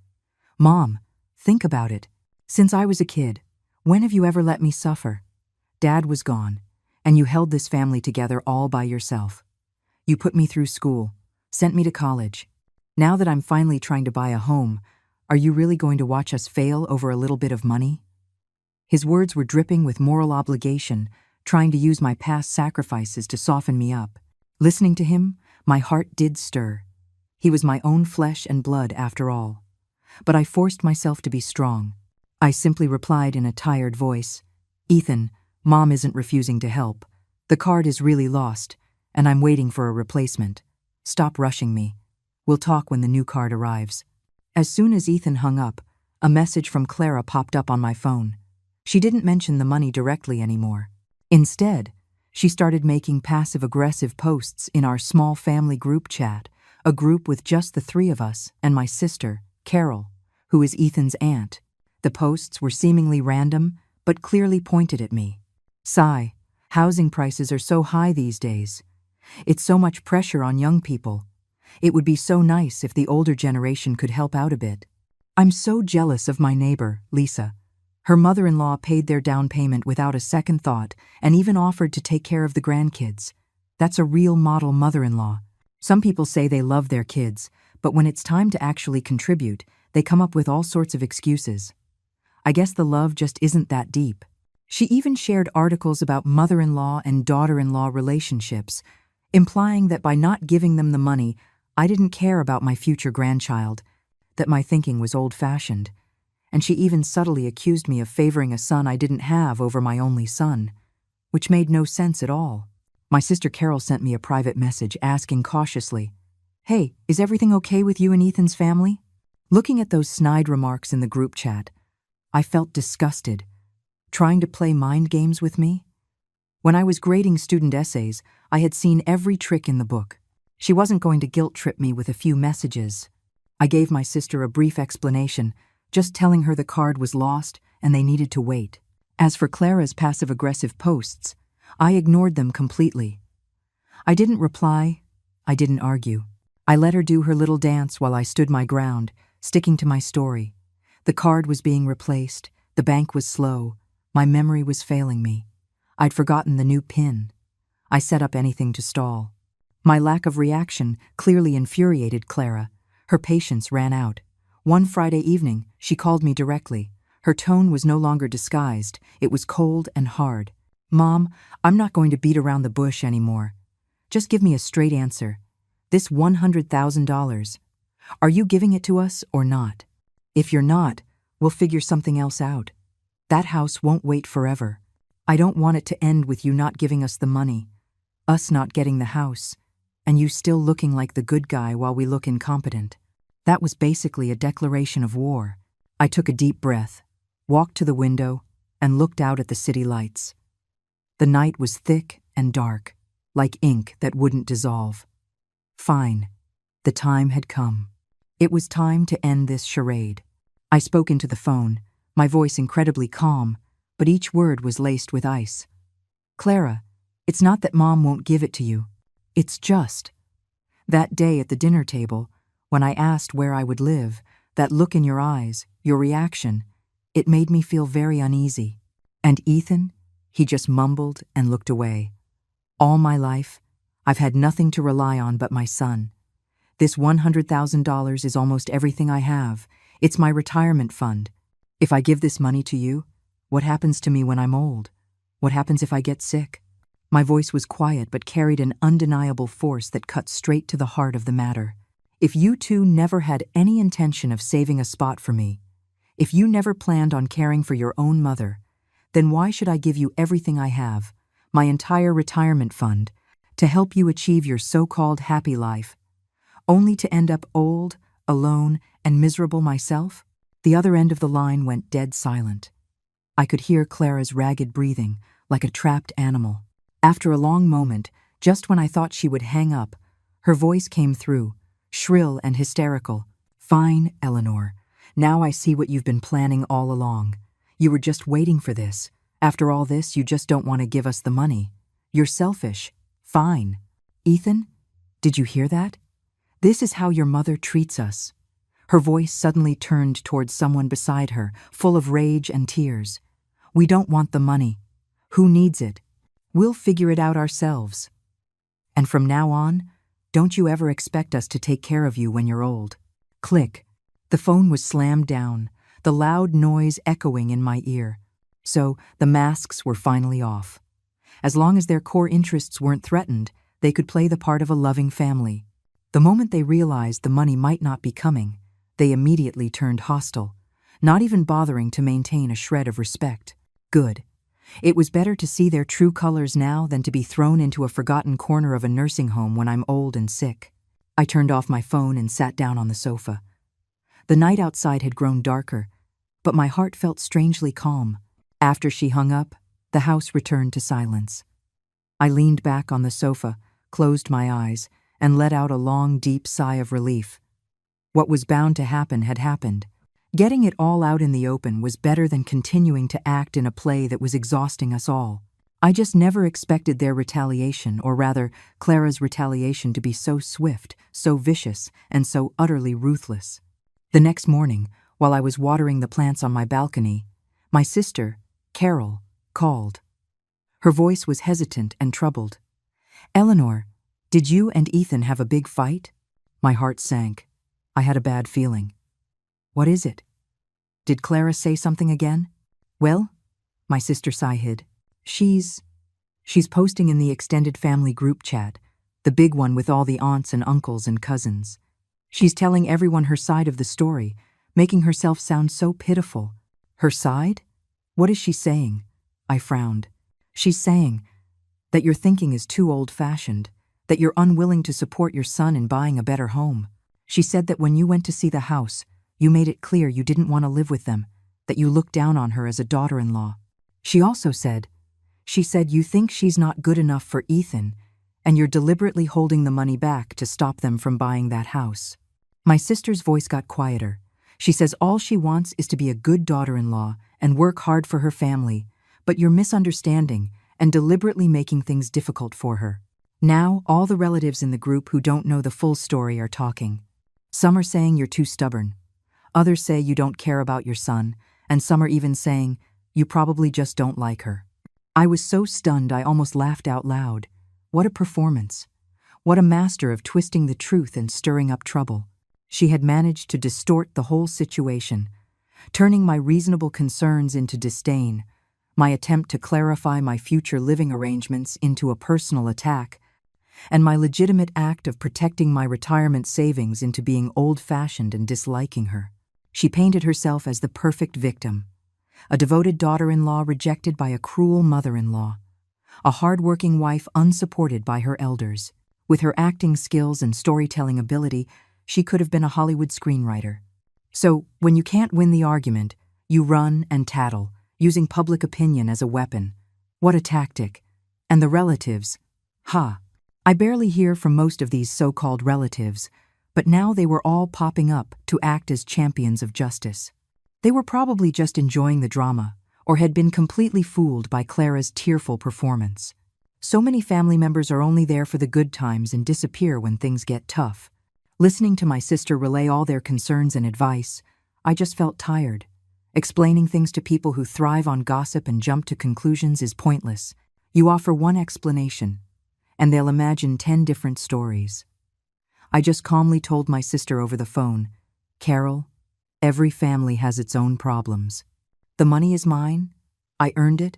"Mom, think about it. Since I was a kid, when have you ever let me suffer? Dad was gone, and you held this family together all by yourself. You put me through school, sent me to college. Now that I'm finally trying to buy a home, are you really going to watch us fail over a little bit of money?" His words were dripping with moral obligation, trying to use my past sacrifices to soften me up. Listening to him, my heart did stir. He was my own flesh and blood after all. But I forced myself to be strong. I simply replied in a tired voice, "Ethan, Mom isn't refusing to help. The card is really lost, and I'm waiting for a replacement. Stop rushing me. We'll talk when the new card arrives." As soon as Ethan hung up, a message from Clara popped up on my phone. She didn't mention the money directly anymore. Instead, she started making passive-aggressive posts in our small family group chat, a group with just the three of us and my sister, Carol, who is Ethan's aunt. The posts were seemingly random, but clearly pointed at me. "Sigh, housing prices are so high these days. It's so much pressure on young people. It would be so nice if the older generation could help out a bit. I'm so jealous of my neighbor, Lisa. Her mother-in-law paid their down payment without a second thought and even offered to take care of the grandkids. That's a real model mother-in-law. Some people say they love their kids, but when it's time to actually contribute, they come up with all sorts of excuses. I guess the love just isn't that deep. She even shared articles about mother-in-law and daughter-in-law relationships, implying that by not giving them the money, I didn't care about my future grandchild, that my thinking was old-fashioned. And she even subtly accused me of favoring a son I didn't have over my only son, which made no sense at all. My sister Carol sent me a private message asking cautiously, "Hey, is everything okay with you and Ethan's family?" Looking at those snide remarks in the group chat, I felt disgusted. Trying to play mind games with me? When I was grading student essays, I had seen every trick in the book. She wasn't going to guilt-trip me with a few messages. I gave my sister a brief explanation, just telling her the card was lost and they needed to wait. As for Clara's passive-aggressive posts, I ignored them completely. I didn't reply, I didn't argue. I let her do her little dance while I stood my ground, sticking to my story. The card was being replaced, the bank was slow, my memory was failing me. I'd forgotten the new PIN. I set up anything to stall. My lack of reaction clearly infuriated Clara. Her patience ran out. One Friday evening, she called me directly. Her tone was no longer disguised, it was cold and hard. "Mom, I'm not going to beat around the bush anymore. Just give me a straight answer. This $100,000, are you giving it to us or not? If you're not, we'll figure something else out. That house won't wait forever. I don't want it to end with you not giving us the money, us not getting the house, and you still looking like the good guy while we look incompetent." That was basically a declaration of war. I took a deep breath, walked to the window, and looked out at the city lights. The night was thick and dark, like ink that wouldn't dissolve. Fine. The time had come. It was time to end this charade. I spoke into the phone, my voice incredibly calm, but each word was laced with ice. "Clara, it's not that Mom won't give it to you. It's just..." That day at the dinner table, when I asked where I would live, that look in your eyes, your reaction, it made me feel very uneasy. And Ethan, he just mumbled and looked away. All my life, I've had nothing to rely on but my son. This $100,000 is almost everything I have. It's my retirement fund. If I give this money to you, what happens to me when I'm old? What happens if I get sick? My voice was quiet but carried an undeniable force that cut straight to the heart of the matter. If you two never had any intention of saving a spot for me, if you never planned on caring for your own mother, then why should I give you everything I have, my entire retirement fund, to help you achieve your so-called happy life, only to end up old, alone, and miserable myself? The other end of the line went dead silent. I could hear Clara's ragged breathing, like a trapped animal. After a long moment, just when I thought she would hang up, her voice came through, shrill and hysterical. "Fine, Eleanor. Now I see what you've been planning all along. You were just waiting for this. After all this, you just don't want to give us the money. You're selfish. Fine. Ethan, did you hear that? This is how your mother treats us." Her voice suddenly turned towards someone beside her, full of rage and tears. "We don't want the money. Who needs it? We'll figure it out ourselves. And from now on, don't you ever expect us to take care of you when you're old." Click. The phone was slammed down, the loud noise echoing in my ear. So the masks were finally off. As long as their core interests weren't threatened, they could play the part of a loving family. The moment they realized the money might not be coming, they immediately turned hostile, not even bothering to maintain a shred of respect. Good. It was better to see their true colors now than to be thrown into a forgotten corner of a nursing home when I'm old and sick. I turned off my phone and sat down on the sofa. The night outside had grown darker, but my heart felt strangely calm. After she hung up, the house returned to silence. I leaned back on the sofa, closed my eyes, and let out a long, deep sigh of relief. What was bound to happen had happened. Getting it all out in the open was better than continuing to act in a play that was exhausting us all. I just never expected their retaliation, or rather, Clara's retaliation, to be so swift, so vicious, and so utterly ruthless. The next morning, while I was watering the plants on my balcony, my sister, Carol, called. Her voice was hesitant and troubled. "Eleanor, did you and Ethan have a big fight?" My heart sank. I had a bad feeling. "What is it? Did Clara say something again?" "Well," my sister sighed, she's posting in the extended family group chat, the big one with all the aunts and uncles and cousins. She's telling everyone her side of the story, making herself sound so pitiful. Her side? What is she saying?" I frowned. "She's saying that your thinking is too old-fashioned, that you're unwilling to support your son in buying a better home. She said that when you went to see the house, you made it clear you didn't want to live with them, that you looked down on her as a daughter-in-law. She also said you think she's not good enough for Ethan, and you're deliberately holding the money back to stop them from buying that house." My sister's voice got quieter. She says all she wants is to be a good daughter-in-law and work hard for her family, but you're misunderstanding and deliberately making things difficult for her. Now, all the relatives in the group who don't know the full story are talking. Some are saying you're too stubborn. Others say you don't care about your son, and some are even saying you probably just don't like her. I was so stunned I almost laughed out loud. What a performance. What a master of twisting the truth and stirring up trouble. She had managed to distort the whole situation, turning my reasonable concerns into disdain, my attempt to clarify my future living arrangements into a personal attack, and my legitimate act of protecting my retirement savings into being old-fashioned and disliking her. She painted herself as the perfect victim, a devoted daughter-in-law rejected by a cruel mother-in-law, a hard-working wife unsupported by her elders. With her acting skills and storytelling ability, she could have been a Hollywood screenwriter. So, when you can't win the argument, you run and tattle, using public opinion as a weapon. What a tactic. And the relatives. I barely hear from most of these so-called relatives, but now they were all popping up to act as champions of justice. They were probably just enjoying the drama, or had been completely fooled by Clara's tearful performance. So many family members are only there for the good times and disappear when things get tough. Listening to my sister relay all their concerns and advice, I just felt tired. Explaining things to people who thrive on gossip and jump to conclusions is pointless. You offer one explanation, and they'll imagine 10 different stories. I just calmly told my sister over the phone, "Carol, every family has its own problems. The money is mine, I earned it,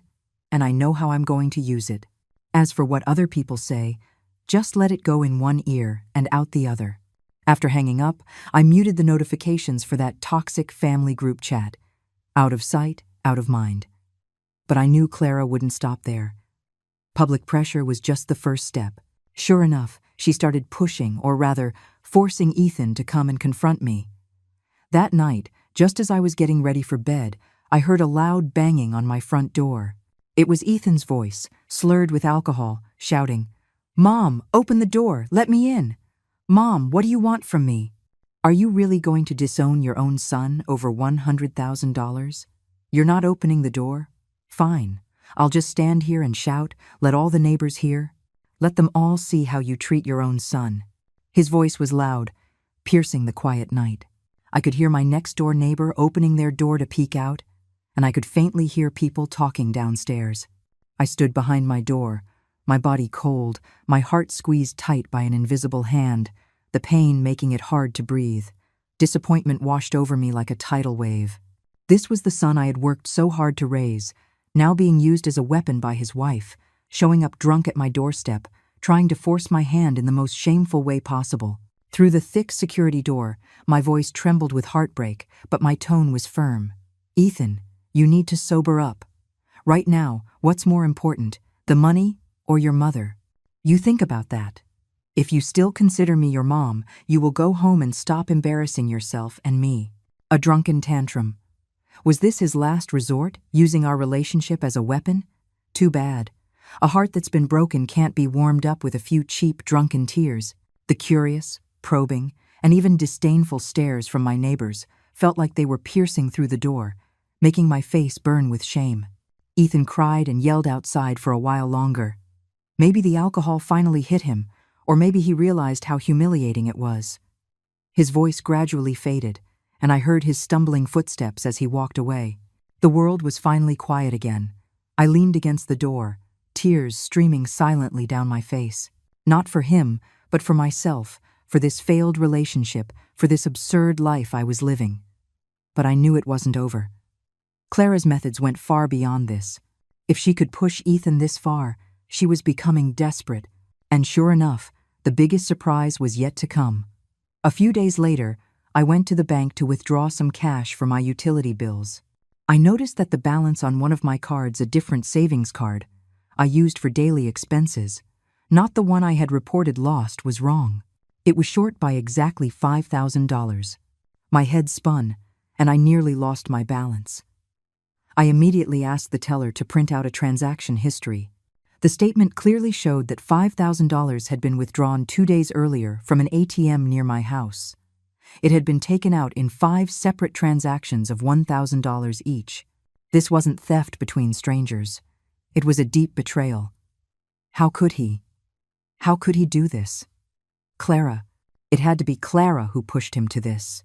and I know how I'm going to use it. As for what other people say, just let it go in one ear and out the other." After hanging up, I muted the notifications for that toxic family group chat. Out of sight, out of mind. But I knew Clara wouldn't stop there. Public pressure was just the first step. Sure enough, she started pushing, or rather, forcing Ethan to come and confront me. That night, just as I was getting ready for bed, I heard a loud banging on my front door. It was Ethan's voice, slurred with alcohol, shouting, "Mom, open the door, let me in. Mom, what do you want from me? Are you really going to disown your own son over $100,000? You're not opening the door? Fine. I'll just stand here and shout, let all the neighbors hear. Let them all see how you treat your own son." His voice was loud, piercing the quiet night. I could hear my next-door neighbor opening their door to peek out, and I could faintly hear people talking downstairs. I stood behind my door, my body cold, my heart squeezed tight by an invisible hand, the pain making it hard to breathe. Disappointment washed over me like a tidal wave. This was the son I had worked so hard to raise, now being used as a weapon by his wife, showing up drunk at my doorstep, trying to force my hand in the most shameful way possible. Through the thick security door, my voice trembled with heartbreak, but my tone was firm. "Ethan, you need to sober up. Right now, what's more important, the money or your mother? You think about that. If you still consider me your mom, you will go home and stop embarrassing yourself and me." A drunken tantrum. Was this his last resort, using our relationship as a weapon? Too bad. A heart that's been broken can't be warmed up with a few cheap, drunken tears. The curious, probing, and even disdainful stares from my neighbors felt like they were piercing through the door, making my face burn with shame. Ethan cried and yelled outside for a while longer. Maybe the alcohol finally hit him, or maybe he realized how humiliating it was. His voice gradually faded, and I heard his stumbling footsteps as he walked away. The world was finally quiet again. I leaned against the door, tears streaming silently down my face. Not for him, but for myself, for this failed relationship, for this absurd life I was living. But I knew it wasn't over. Clara's methods went far beyond this. If she could push Ethan this far, she was becoming desperate. And sure enough, the biggest surprise was yet to come. A few days later, I went to the bank to withdraw some cash for my utility bills. I noticed that the balance on one of my cards, a different savings card I used for daily expenses, not the one I had reported lost, was wrong. It was short by exactly $5,000. My head spun, and I nearly lost my balance. I immediately asked the teller to print out a transaction history. The statement clearly showed that $5,000 had been withdrawn 2 days earlier from an ATM near my house. It had been taken out in 5 separate transactions of $1,000 each. This wasn't theft between strangers. It was a deep betrayal. How could he? How could he do this? Clara. It had to be Clara who pushed him to this.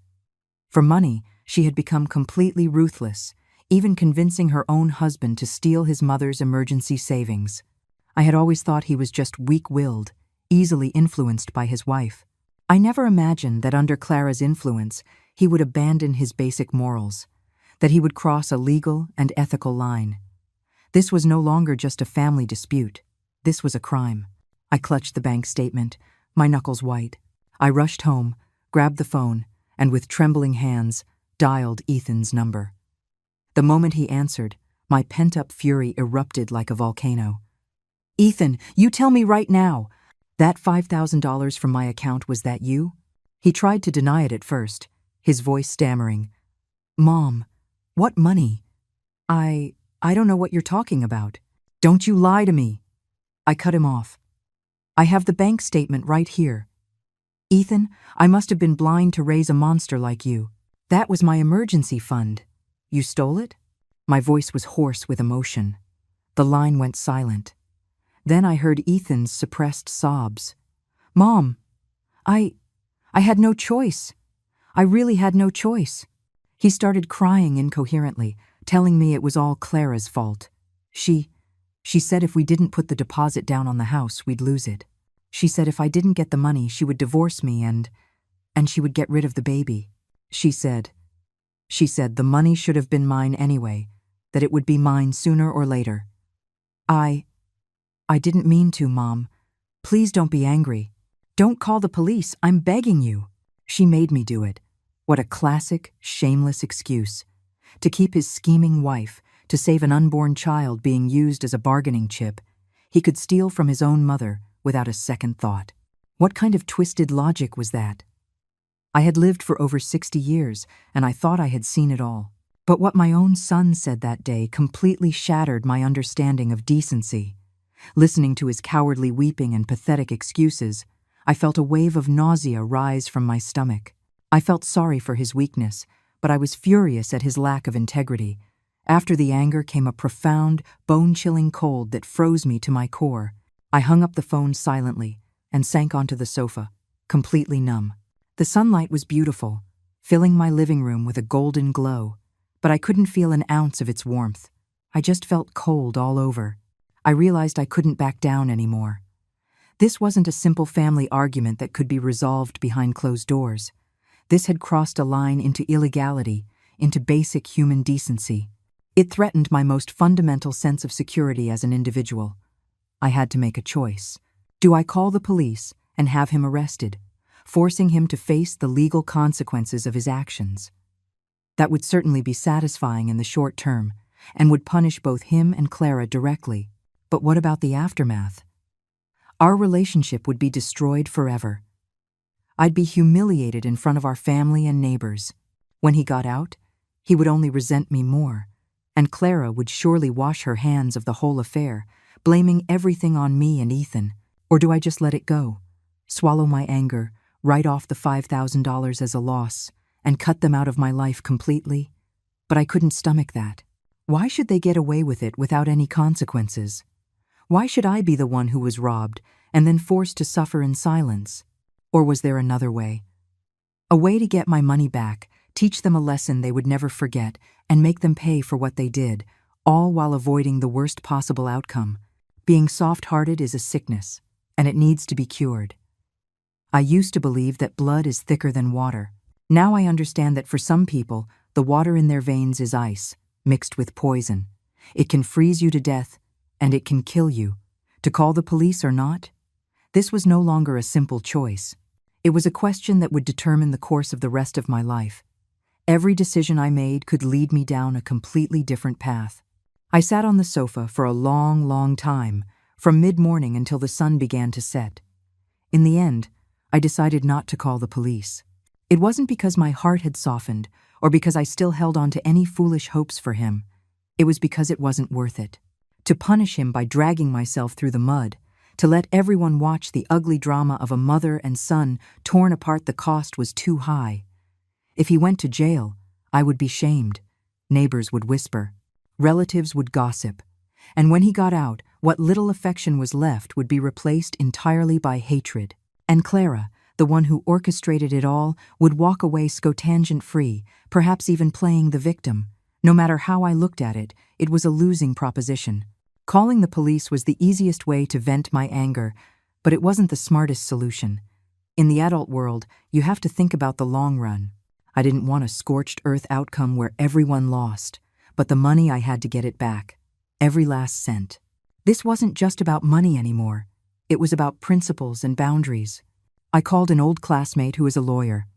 For money, she had become completely ruthless, even convincing her own husband to steal his mother's emergency savings. I had always thought he was just weak-willed, easily influenced by his wife. I never imagined that under Clara's influence, he would abandon his basic morals, that he would cross a legal and ethical line. This was no longer just a family dispute. This was a crime. I clutched the bank statement, my knuckles white. I rushed home, grabbed the phone, and with trembling hands, dialed Ethan's number. The moment he answered, my pent-up fury erupted like a volcano. "Ethan, you tell me right now. That $5,000 from my account, was that you?" He tried to deny it at first, his voice stammering. "Mom, what money? I don't know what you're talking about. Don't you lie to me." I cut him off. "I have the bank statement right here. Ethan, I must have been blind to raise a monster like you. That was my emergency fund. You stole it?" My voice was hoarse with emotion. The line went silent. Then I heard Ethan's suppressed sobs. "Mom, I had no choice. I really had no choice." He started crying incoherently, telling me it was all Clara's fault. She said if we didn't put the deposit down on the house, we'd lose it. She said if I didn't get the money, she would divorce me and she would get rid of the baby. She said the money should have been mine anyway, that it would be mine sooner or later. I didn't mean to, Mom. Please don't be angry. Don't call the police, I'm begging you. She made me do it. What a classic, shameless excuse. To keep his scheming wife, to save an unborn child being used as a bargaining chip, he could steal from his own mother without a second thought. What kind of twisted logic was that? I had lived for over 60 years, and I thought I had seen it all. But what my own son said that day completely shattered my understanding of decency. Listening to his cowardly weeping and pathetic excuses, I felt a wave of nausea rise from my stomach. I felt sorry for his weakness, but I was furious at his lack of integrity. After the anger came a profound, bone-chilling cold that froze me to my core. I hung up the phone silently and sank onto the sofa, completely numb. The sunlight was beautiful, filling my living room with a golden glow, but I couldn't feel an ounce of its warmth. I just felt cold all over. I realized I couldn't back down anymore. This wasn't a simple family argument that could be resolved behind closed doors. This had crossed a line into illegality, into basic human decency. It threatened my most fundamental sense of security as an individual. I had to make a choice. Do I call the police and have him arrested, forcing him to face the legal consequences of his actions? That would certainly be satisfying in the short term, and would punish both him and Clara directly. But what about the aftermath? Our relationship would be destroyed forever. I'd be humiliated in front of our family and neighbors. When he got out, he would only resent me more, and Clara would surely wash her hands of the whole affair, blaming everything on me and Ethan. Or do I just let it go, swallow my anger, write off the $5,000 as a loss, and cut them out of my life completely? But I couldn't stomach that. Why should they get away with it without any consequences? Why should I be the one who was robbed and then forced to suffer in silence? Or was there another way? A way to get my money back, teach them a lesson they would never forget, and make them pay for what they did, all while avoiding the worst possible outcome. Being soft-hearted is a sickness, and it needs to be cured. I used to believe that blood is thicker than water. Now I understand that for some people, the water in their veins is ice, mixed with poison. It can freeze you to death, and it can kill you. To call the police or not? This was no longer a simple choice. It was a question that would determine the course of the rest of my life. Every decision I made could lead me down a completely different path. I sat on the sofa for a long, long time, from mid-morning until the sun began to set. In the end, I decided not to call the police. It wasn't because my heart had softened or because I still held on to any foolish hopes for him. It was because it wasn't worth it. To punish him by dragging myself through the mud, to let everyone watch the ugly drama of a mother and son torn apart, the cost was too high. If he went to jail, I would be shamed. Neighbors would whisper. Relatives would gossip. And when he got out, what little affection was left would be replaced entirely by hatred. And Clara, the one who orchestrated it all, would walk away scotangent-free, perhaps even playing the victim. No matter how I looked at it, it was a losing proposition. Calling the police was the easiest way to vent my anger, but it wasn't the smartest solution. In the adult world, you have to think about the long run. I didn't want a scorched earth outcome where everyone lost, but the money I had to get it back. Every last cent. This wasn't just about money anymore. It was about principles and boundaries. I called an old classmate who is a lawyer.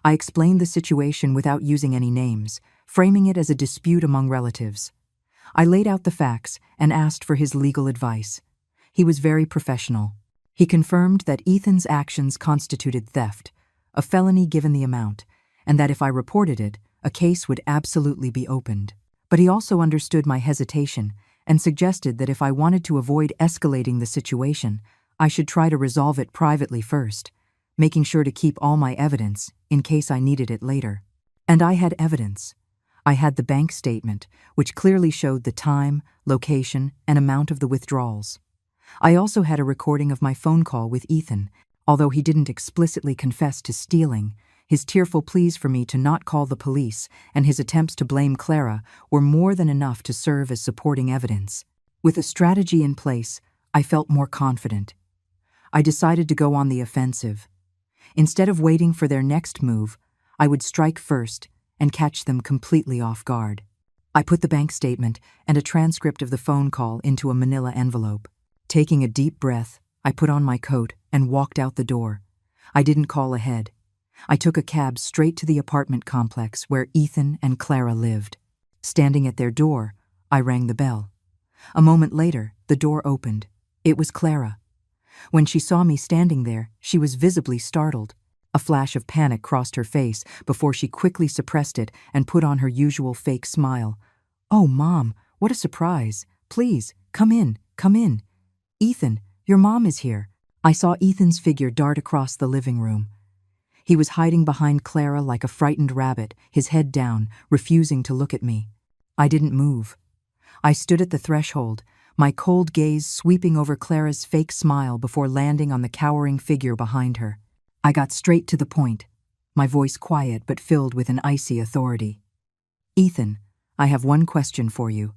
I explained the situation without using any names, framing it as a dispute among relatives. I laid out the facts and asked for his legal advice. He was very professional. He confirmed that Ethan's actions constituted theft, a felony given the amount, and that if I reported it, a case would absolutely be opened. But he also understood my hesitation and suggested that if I wanted to avoid escalating the situation, I should try to resolve it privately first, making sure to keep all my evidence in case I needed it later. And I had evidence. I had the bank statement, which clearly showed the time, location, and amount of the withdrawals. I also had a recording of my phone call with Ethan. Although he didn't explicitly confess to stealing, his tearful pleas for me to not call the police and his attempts to blame Clara were more than enough to serve as supporting evidence. With a strategy in place, I felt more confident. I decided to go on the offensive. Instead of waiting for their next move, I would strike first and catch them completely off guard. I put the bank statement and a transcript of the phone call into a manila envelope. Taking a deep breath, I put on my coat and walked out the door. I didn't call ahead. I took a cab straight to the apartment complex where Ethan and Clara lived. Standing at their door, I rang the bell. A moment later, the door opened. It was Clara. When she saw me standing there, she was visibly startled. A flash of panic crossed her face before she quickly suppressed it and put on her usual fake smile. "Oh, Mom, what a surprise. Please, come in, come in. Ethan, your mom is here." I saw Ethan's figure dart across the living room. He was hiding behind Clara like a frightened rabbit, his head down, refusing to look at me. I didn't move. I stood at the threshold, my cold gaze sweeping over Clara's fake smile before landing on the cowering figure behind her. I got straight to the point, my voice quiet but filled with an icy authority. "Ethan, I have one question for you.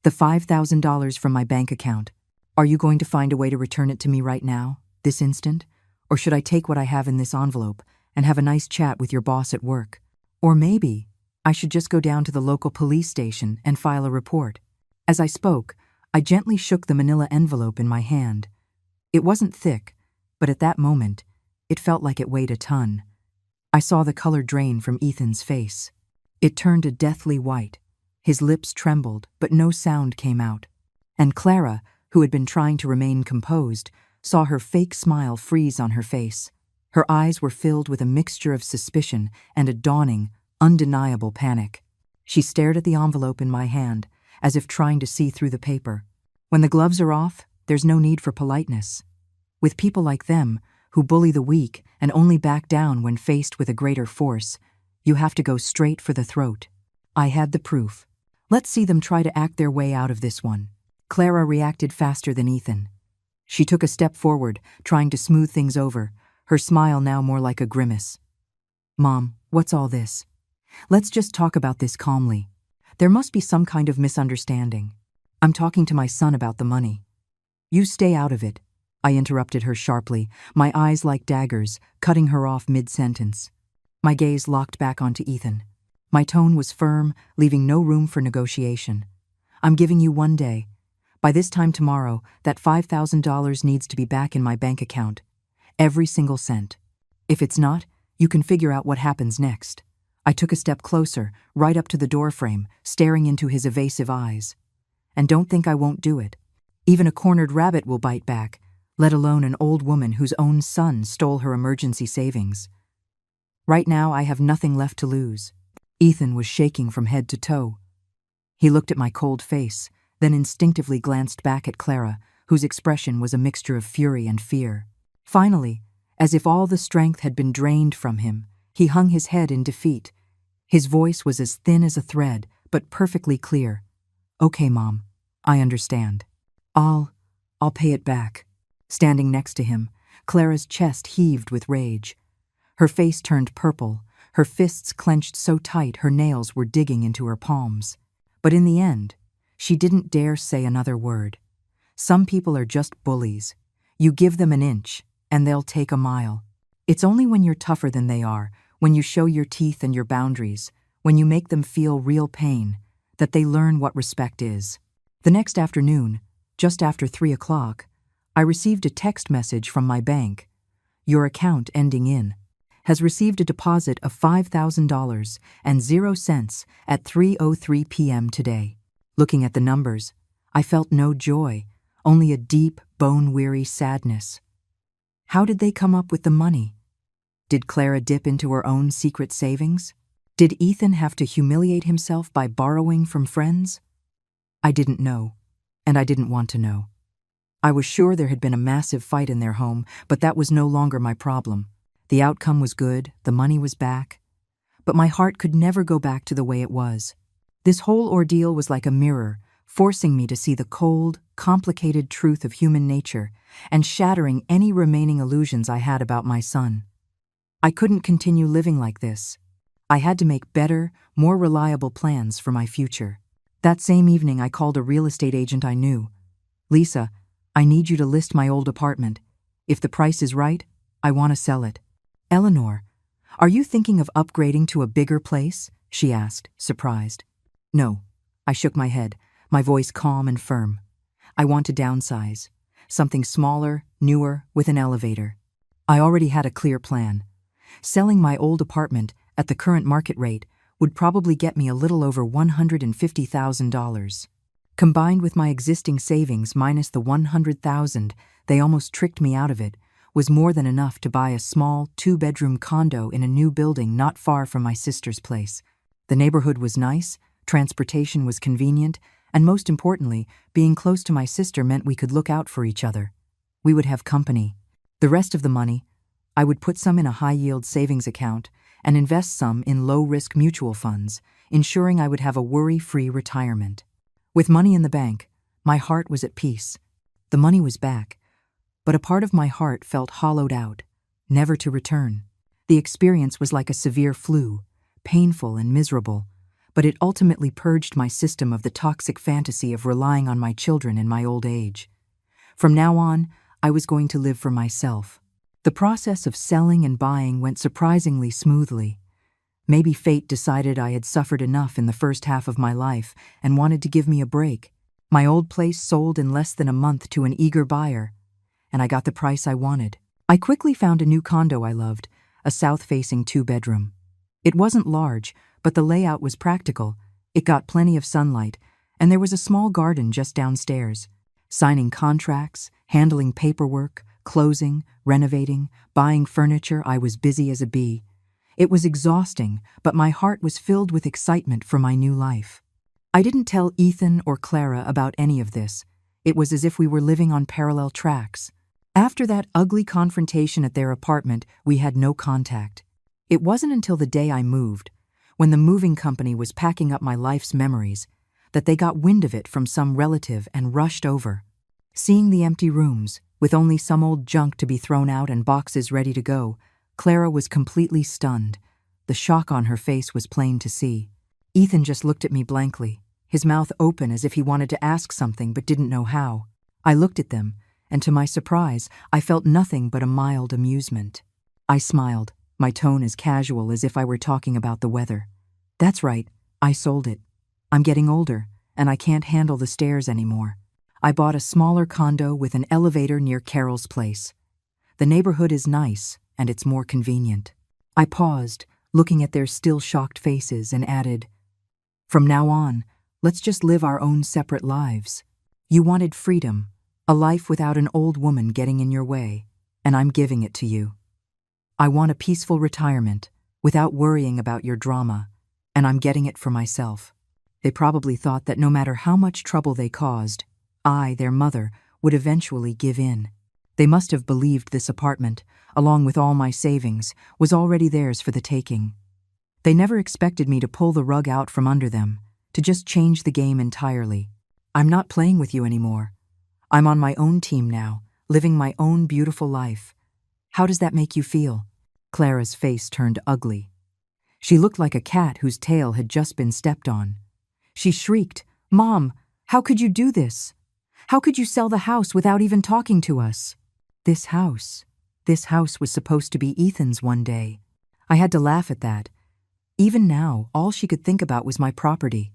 The $5,000 from my bank account, are you going to find a way to return it to me right now, this instant? Or should I take what I have in this envelope and have a nice chat with your boss at work? Or maybe I should just go down to the local police station and file a report." As I spoke, I gently shook the manila envelope in my hand. It wasn't thick, but at that moment, it felt like it weighed a ton. I saw the color drain from Ethan's face. It turned a deathly white. His lips trembled, but no sound came out. And Clara, who had been trying to remain composed, saw her fake smile freeze on her face. Her eyes were filled with a mixture of suspicion and a dawning, undeniable panic. She stared at the envelope in my hand, as if trying to see through the paper. When the gloves are off, there's no need for politeness. With people like them, who bully the weak and only back down when faced with a greater force, you have to go straight for the throat. I had the proof. Let's see them try to act their way out of this one. Clara reacted faster than Ethan. She took a step forward, trying to smooth things over, her smile now more like a grimace. Mom, what's all this? Let's just talk about this calmly. There must be some kind of misunderstanding. I'm talking to my son about the money. You stay out of it, I interrupted her sharply, my eyes like daggers, cutting her off mid-sentence. My gaze locked back onto Ethan. My tone was firm, leaving no room for negotiation. I'm giving you 1 day. By this time tomorrow, that $5,000 needs to be back in my bank account. Every single cent. If it's not, you can figure out what happens next. I took a step closer, right up to the doorframe, staring into his evasive eyes. And don't think I won't do it. Even a cornered rabbit will bite back, let alone an old woman whose own son stole her emergency savings. Right now, I have nothing left to lose. Ethan was shaking from head to toe. He looked at my cold face, then instinctively glanced back at Clara, whose expression was a mixture of fury and fear. Finally, as if all the strength had been drained from him, he hung his head in defeat. His voice was as thin as a thread, but perfectly clear. Okay, Mom, I understand. I'll pay it back. Standing next to him, Clara's chest heaved with rage. Her face turned purple, her fists clenched so tight her nails were digging into her palms. But in the end, she didn't dare say another word. Some people are just bullies. You give them an inch, and they'll take a mile. It's only when you're tougher than they are, when you show your teeth and your boundaries, when you make them feel real pain, that they learn what respect is. The next afternoon, just after 3 o'clock, I received a text message from my bank. Your account ending in has received a deposit of $5,000 and 0 cents at 3:03 p.m. today. Looking at the numbers, I felt no joy, only a deep, bone-weary sadness. How did they come up with the money? Did Clara dip into her own secret savings? Did Ethan have to humiliate himself by borrowing from friends? I didn't know, and I didn't want to know. I was sure there had been a massive fight in their home, but that was no longer my problem. The outcome was good, the money was back. But my heart could never go back to the way it was. This whole ordeal was like a mirror, forcing me to see the cold, complicated truth of human nature and shattering any remaining illusions I had about my son. I couldn't continue living like this. I had to make better, more reliable plans for my future. That same evening, I called a real estate agent I knew. Lisa, I need you to list my old apartment. If the price is right, I want to sell it. Eleanor, are you thinking of upgrading to a bigger place? She asked, surprised. No, I shook my head, my voice calm and firm. I want to downsize. Something smaller, newer, with an elevator. I already had a clear plan. Selling my old apartment at the current market rate would probably get me a little over $150,000. Combined with my existing savings minus the $100,000 they almost tricked me out of it, was more than enough to buy a small 2-bedroom condo in a new building not far from my sister's place. The neighborhood was nice, transportation was convenient, and most importantly, being close to my sister meant we could look out for each other. We would have company. The rest of the money, I would put some in a high-yield savings account and invest some in low-risk mutual funds, ensuring I would have a worry-free retirement. With money in the bank, my heart was at peace. The money was back, but a part of my heart felt hollowed out, never to return. The experience was like a severe flu, painful and miserable, but it ultimately purged my system of the toxic fantasy of relying on my children in my old age. From now on, I was going to live for myself. The process of selling and buying went surprisingly smoothly. Maybe fate decided I had suffered enough in the first half of my life and wanted to give me a break. My old place sold in less than a month to an eager buyer, and I got the price I wanted. I quickly found a new condo I loved, a south-facing 2-bedroom. It wasn't large, but the layout was practical. It got plenty of sunlight, and there was a small garden just downstairs. Signing contracts, handling paperwork, closing, renovating, buying furniture, I was busy as a bee. It was exhausting, but my heart was filled with excitement for my new life. I didn't tell Ethan or Clara about any of this. It was as if we were living on parallel tracks. After that ugly confrontation at their apartment, we had no contact. It wasn't until the day I moved, when the moving company was packing up my life's memories, that they got wind of it from some relative and rushed over. Seeing the empty rooms, with only some old junk to be thrown out and boxes ready to go, Clara was completely stunned. The shock on her face was plain to see. Ethan just looked at me blankly, his mouth open as if he wanted to ask something but didn't know how. I looked at them, and to my surprise, I felt nothing but a mild amusement. I smiled, my tone as casual as if I were talking about the weather. That's right, I sold it. I'm getting older, and I can't handle the stairs anymore. I bought a smaller condo with an elevator near Carol's place. The neighborhood is nice, and it's more convenient. I paused, looking at their still shocked faces, and added, "From now on, let's just live our own separate lives. You wanted freedom, a life without an old woman getting in your way, and I'm giving it to you. I want a peaceful retirement, without worrying about your drama, and I'm getting it for myself." They probably thought that no matter how much trouble they caused, I, their mother, would eventually give in. They must have believed this apartment, along with all my savings, was already theirs for the taking. They never expected me to pull the rug out from under them, to just change the game entirely. I'm not playing with you anymore. I'm on my own team now, living my own beautiful life. How does that make you feel? Clara's face turned ugly. She looked like a cat whose tail had just been stepped on. She shrieked, "Mom, how could you do this? How could you sell the house without even talking to us?" This house was supposed to be Ethan's one day. I had to laugh at that. Even now, all she could think about was my property.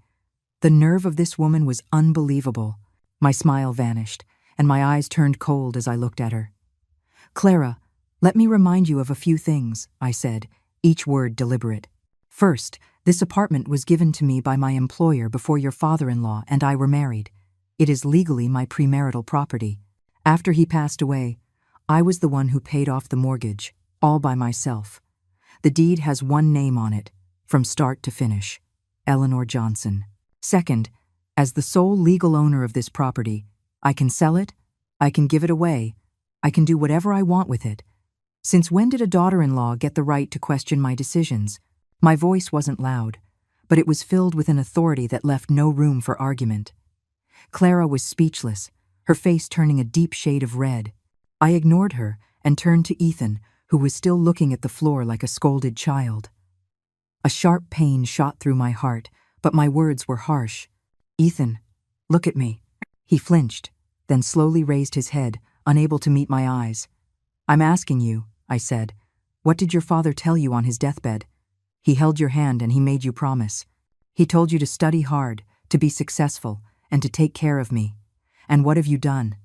The nerve of this woman was unbelievable. My smile vanished, and my eyes turned cold as I looked at her. "Clara, let me remind you of a few things," I said, each word deliberate. "First, this apartment was given to me by my employer before your father-in-law and I were married. It is legally my premarital property. After he passed away, I was the one who paid off the mortgage, all by myself. The deed has one name on it, from start to finish: Eleanor Johnson. Second, as the sole legal owner of this property, I can sell it, I can give it away, I can do whatever I want with it. Since when did a daughter-in-law get the right to question my decisions?" My voice wasn't loud, but it was filled with an authority that left no room for argument. Clara was speechless, her face turning a deep shade of red. I ignored her and turned to Ethan, who was still looking at the floor like a scolded child. A sharp pain shot through my heart, but my words were harsh. "Ethan, look at me." He flinched, then slowly raised his head, unable to meet my eyes. "I'm asking you," I said, "what did your father tell you on his deathbed? He held your hand and he made you promise. He told you to study hard, to be successful, and to take care of me. And what have you done?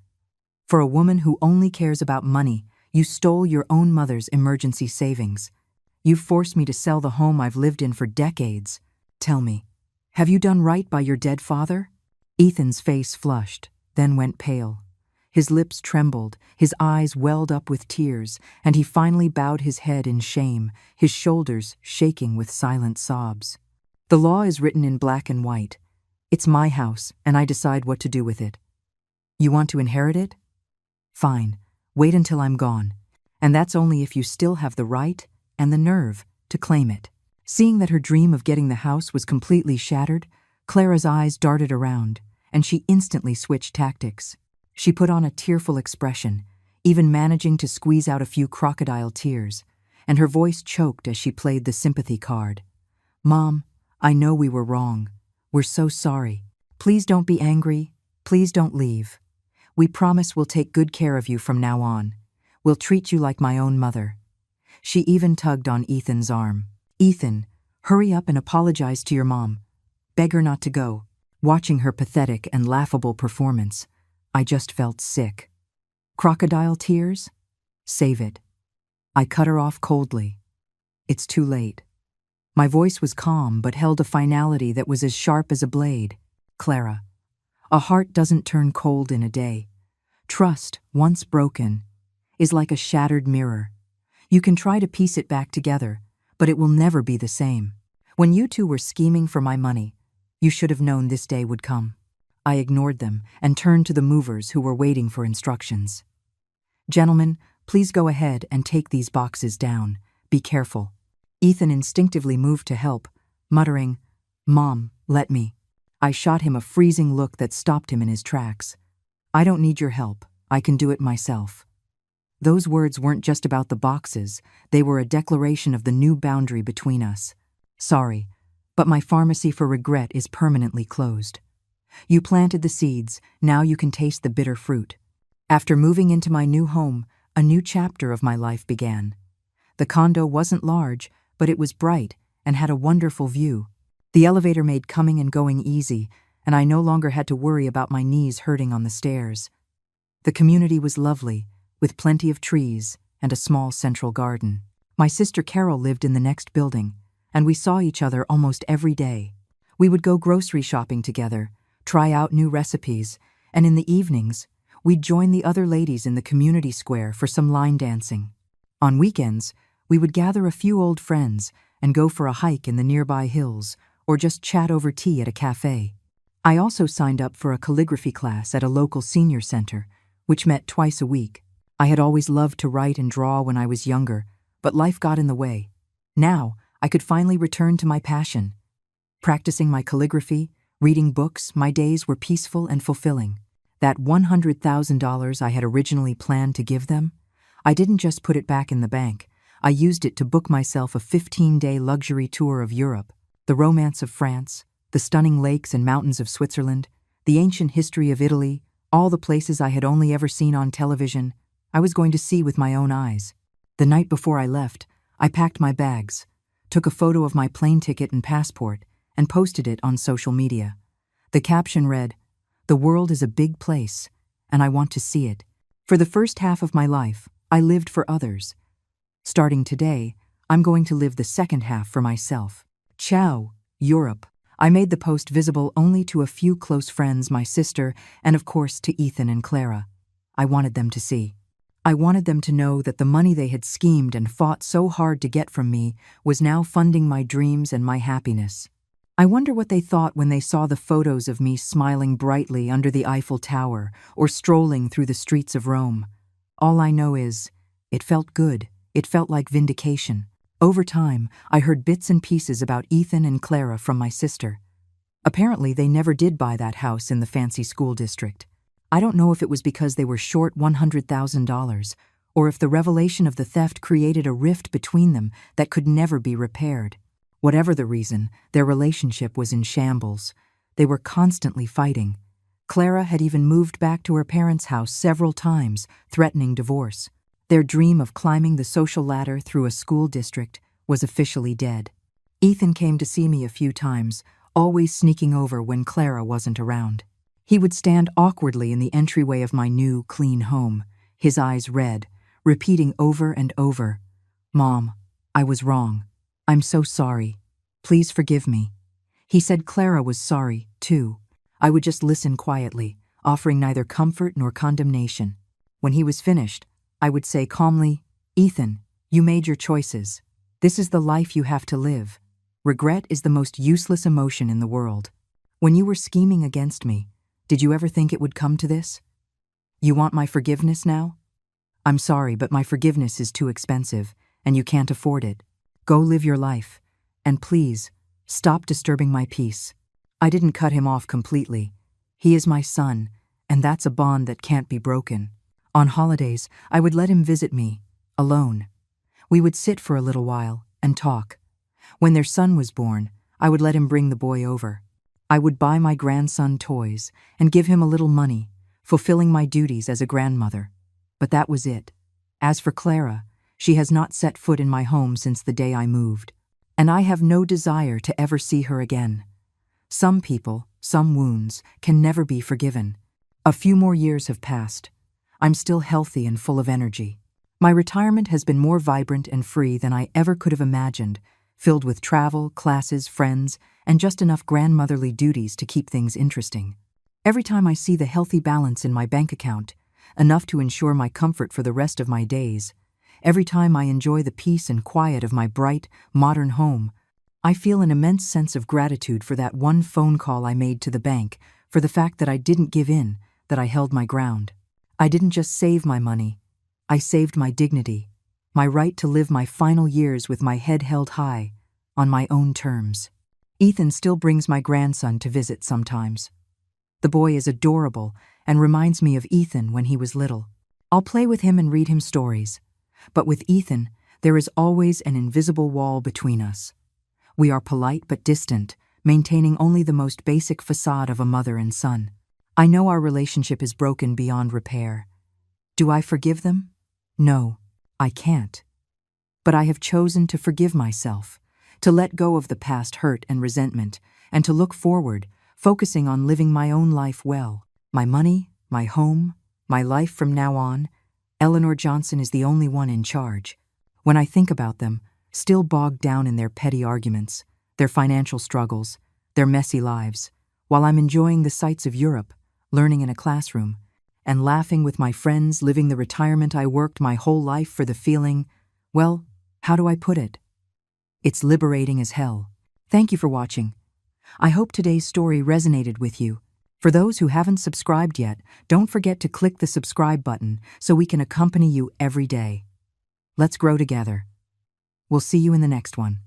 For a woman who only cares about money, you stole your own mother's emergency savings. You've forced me to sell the home I've lived in for decades. Tell me, have you done right by your dead father?" Ethan's face flushed, then went pale. His lips trembled, his eyes welled up with tears, and he finally bowed his head in shame, his shoulders shaking with silent sobs. "The law is written in black and white. It's my house, and I decide what to do with it. You want to inherit it? Fine, wait until I'm gone. And that's only if you still have the right and the nerve to claim it." Seeing that her dream of getting the house was completely shattered, Clara's eyes darted around, and she instantly switched tactics. She put on a tearful expression, even managing to squeeze out a few crocodile tears, and her voice choked as she played the sympathy card. "Mom, I know we were wrong. We're so sorry. Please don't be angry. Please don't leave. We promise we'll take good care of you from now on. We'll treat you like my own mother." She even tugged on Ethan's arm. "Ethan, hurry up and apologize to your mom. Beg her not to go." Watching her pathetic and laughable performance, I just felt sick. Crocodile tears? Save it. I cut her off coldly. It's too late. My voice was calm but held a finality that was as sharp as a blade. "Clara, a heart doesn't turn cold in a day. Trust, once broken, is like a shattered mirror. You can try to piece it back together, but it will never be the same. When you two were scheming for my money, you should have known this day would come." I ignored them and turned to the movers who were waiting for instructions. "Gentlemen, please go ahead and take these boxes down. Be careful." Ethan instinctively moved to help, muttering, "Mom, let me." I shot him a freezing look that stopped him in his tracks. "I don't need your help. I can do it myself." Those words weren't just about the boxes, they were a declaration of the new boundary between us. "Sorry, but my pharmacy for regret is permanently closed. You planted the seeds, now you can taste the bitter fruit." After moving into my new home, a new chapter of my life began. The condo wasn't large, but it was bright and had a wonderful view. The elevator made coming and going easy, and I no longer had to worry about my knees hurting on the stairs. The community was lovely, with plenty of trees and a small central garden. My sister Carol lived in the next building, and we saw each other almost every day. We would go grocery shopping together, try out new recipes, and in the evenings, we'd join the other ladies in the community square for some line dancing. On weekends, we would gather a few old friends and go for a hike in the nearby hills or just chat over tea at a cafe. I also signed up for a calligraphy class at a local senior center, which met twice a week. I had always loved to write and draw when I was younger, but life got in the way. Now, I could finally return to my passion. Practicing my calligraphy, reading books, my days were peaceful and fulfilling. That $100,000 I had originally planned to give them, I didn't just put it back in the bank. I used it to book myself a 15-day luxury tour of Europe, the romance of France, the stunning lakes and mountains of Switzerland, the ancient history of Italy, all the places I had only ever seen on television, I was going to see with my own eyes. The night before I left, I packed my bags, took a photo of my plane ticket and passport, and posted it on social media. The caption read, "The world is a big place, and I want to see it." For the first half of my life, I lived for others. Starting today, I'm going to live the second half for myself. Ciao, Europe. I made the post visible only to a few close friends, my sister, and of course to Ethan and Clara. I wanted them to see. I wanted them to know that the money they had schemed and fought so hard to get from me was now funding my dreams and my happiness. I wonder what they thought when they saw the photos of me smiling brightly under the Eiffel Tower or strolling through the streets of Rome. All I know is, it felt good. It felt like vindication. Over time, I heard bits and pieces about Ethan and Clara from my sister. Apparently, they never did buy that house in the fancy school district. I don't know if it was because they were short $100,000 or if the revelation of the theft created a rift between them that could never be repaired. Whatever the reason, their relationship was in shambles. They were constantly fighting. Clara had even moved back to her parents' house several times, threatening divorce. Their dream of climbing the social ladder through a school district was officially dead. Ethan came to see me a few times, always sneaking over when Clara wasn't around. He would stand awkwardly in the entryway of my new, clean home, his eyes red, repeating over and over, "Mom, I was wrong. I'm so sorry. Please forgive me." He said Clara was sorry, too. I would just listen quietly, offering neither comfort nor condemnation. When he was finished, I would say calmly, "Ethan, you made your choices. This is the life you have to live. Regret is the most useless emotion in the world. When you were scheming against me, did you ever think it would come to this? You want my forgiveness now? I'm sorry, but my forgiveness is too expensive, and you can't afford it. Go live your life. And please, stop disturbing my peace." I didn't cut him off completely. He is my son, and that's a bond that can't be broken. On holidays, I would let him visit me, alone. We would sit for a little while and talk. When their son was born, I would let him bring the boy over. I would buy my grandson toys and give him a little money, fulfilling my duties as a grandmother. But that was it. As for Clara, she has not set foot in my home since the day I moved, and I have no desire to ever see her again. Some people, some wounds, can never be forgiven. A few more years have passed. I'm still healthy and full of energy. My retirement has been more vibrant and free than I ever could have imagined, filled with travel, classes, friends, and just enough grandmotherly duties to keep things interesting. Every time I see the healthy balance in my bank account, enough to ensure my comfort for the rest of my days, every time I enjoy the peace and quiet of my bright, modern home, I feel an immense sense of gratitude for that one phone call I made to the bank, for the fact that I didn't give in, that I held my ground. I didn't just save my money. I saved my dignity, my right to live my final years with my head held high, on my own terms. Ethan still brings my grandson to visit sometimes. The boy is adorable and reminds me of Ethan when he was little. I'll play with him and read him stories. But with Ethan, there is always an invisible wall between us. We are polite but distant, maintaining only the most basic facade of a mother and son. I know our relationship is broken beyond repair. Do I forgive them? No, I can't. But I have chosen to forgive myself, to let go of the past hurt and resentment, and to look forward, focusing on living my own life well. My money, my home, my life from now on. Eleanor Johnson is the only one in charge. When I think about them, still bogged down in their petty arguments, their financial struggles, their messy lives, while I'm enjoying the sights of Europe, learning in a classroom, and laughing with my friends, living the retirement I worked my whole life for, the feeling, well, how do I put it? It's liberating as hell. Thank you for watching. I hope today's story resonated with you. For those who haven't subscribed yet, don't forget to click the subscribe button so we can accompany you every day. Let's grow together. We'll see you in the next one.